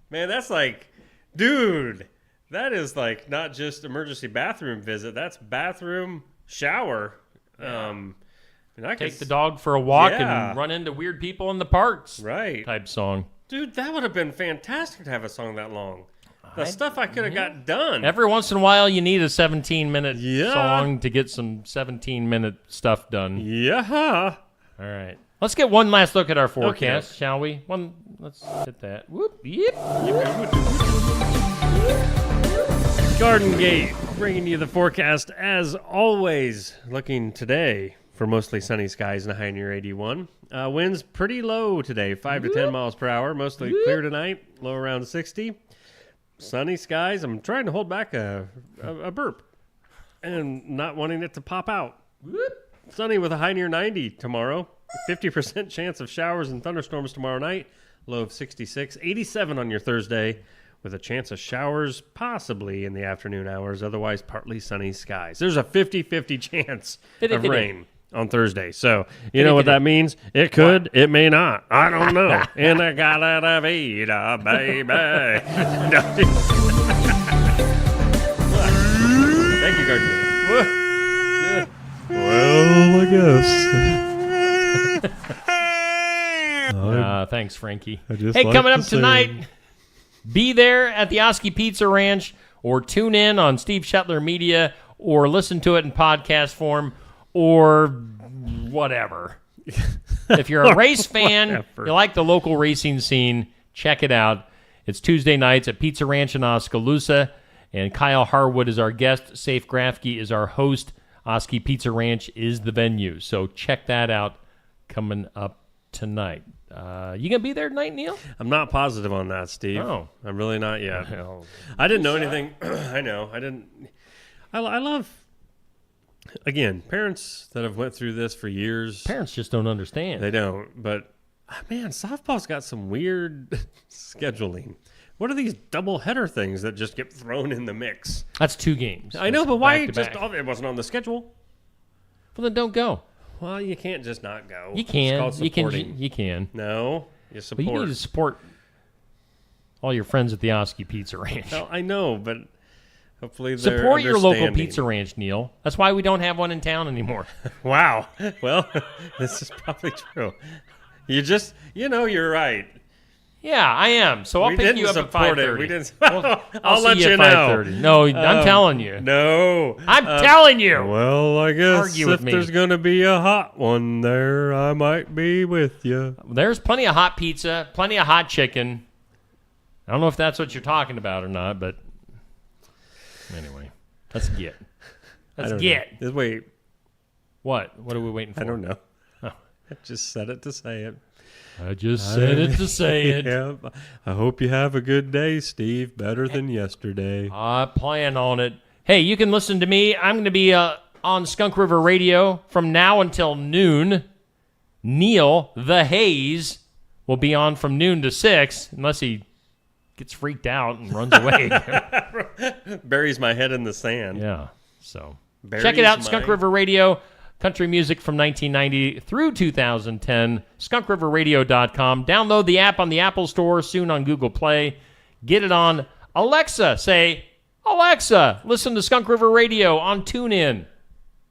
Man, that's like, dude, that is like not just emergency bathroom visit. That's bathroom shower. Yeah. Take the dog for a walk and run into weird people in the parks. Right. Type song. Dude, that would have been fantastic to have a song that long. The stuff I could have got done. Every once in a while, you need a 17-minute song to get some 17-minute stuff done. Yeah. All right. Let's get one last look at our forecast, shall we? Let's hit that. Whoop, yep. Garden Gate, bringing you the forecast as always. Looking today for mostly sunny skies and a high near 81. Winds pretty low today, 5 to 10 miles per hour. Mostly clear tonight, low around 60. Sunny skies. I'm trying to hold back a burp and not wanting it to pop out. Sunny with a high near 90 tomorrow. 50% chance of showers and thunderstorms tomorrow night. Low of 66. 87 on your Thursday with a chance of showers possibly in the afternoon hours. Otherwise, partly sunny skies. There's a 50-50 chance of rain on Thursday. So, you know what that means? It could. It may not. I don't know. And I got out of Ada, baby. Thank you, Garden. Well, I guess. Thanks, Frankie. Hey, coming up tonight, be there at the Osky Pizza Ranch, or tune in on Steve Shetler Media, or listen to it in podcast form, or whatever. If you're a race fan, you like the local racing scene, check it out. It's Tuesday nights at Pizza Ranch in Oskaloosa, and Kyle Harwood is our guest. Safe Grafke is our host. Osky Pizza Ranch is the venue. So check that out coming up tonight. You going to be there tonight, Neil? I'm not positive on that, Steve. Oh. I'm really not yet. I didn't know anything. I know. I didn't. I love, again, parents that have went through this for years. Parents just don't understand. They don't. But, man, softball's got some weird scheduling. What are these double-header things that just get thrown in the mix? That's 2 games. I know, but why just it wasn't on the schedule? Well, then don't go. Well, you can't just not go. You can. It's called supporting. You can. No, you support. But you need to support all your friends at the Osky Pizza Ranch. Well, I know, but hopefully they're Support your local understanding. pizza ranch, Neil. That's why we don't have one in town anymore. Wow. Well, this is probably true. You're right. Yeah, I am. So I'll pick you up at 5:30. We didn't. I'll let see you you at know. 5:30. No, I'm telling you. No, I'm telling you. Well, I guess Argue with if me. there's going to be a hot one there, I might be with you. There's plenty of hot pizza, plenty of hot chicken. I don't know if that's what you're talking about or not, but anyway, let's get. Let's get. Just wait. What? What are we waiting for? I don't know. Oh. I just said it to say it. I just said it to say it. Yeah. I hope you have a good day, Steve. Better than yesterday. I plan on it. Hey, you can listen to me. I'm going to be on Skunk River Radio from now until noon. Neil, the Haze, will be on from noon to 6, unless he gets freaked out and runs away. Buries my head in the sand. Yeah. So check it out, Skunk River Radio. Country music from 1990 through 2010. SkunkRiverRadio.com. Download the app on the Apple Store, soon on Google Play. Get it on Alexa. Say, Alexa, listen to Skunk River Radio on TuneIn.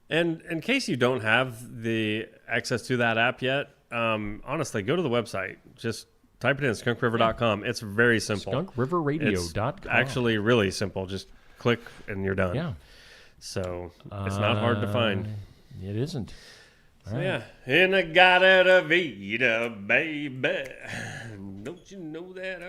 And in case you don't have the access to that app yet, honestly, go to the website. Just type it in, skunkriver.com. It's very simple. SkunkRiverRadio.com. It's actually really simple. Just click and you're done. Yeah. So it's not hard to find. It isn't. So yeah, In-A-Gadda-Da Vida, baby. Don't you know that?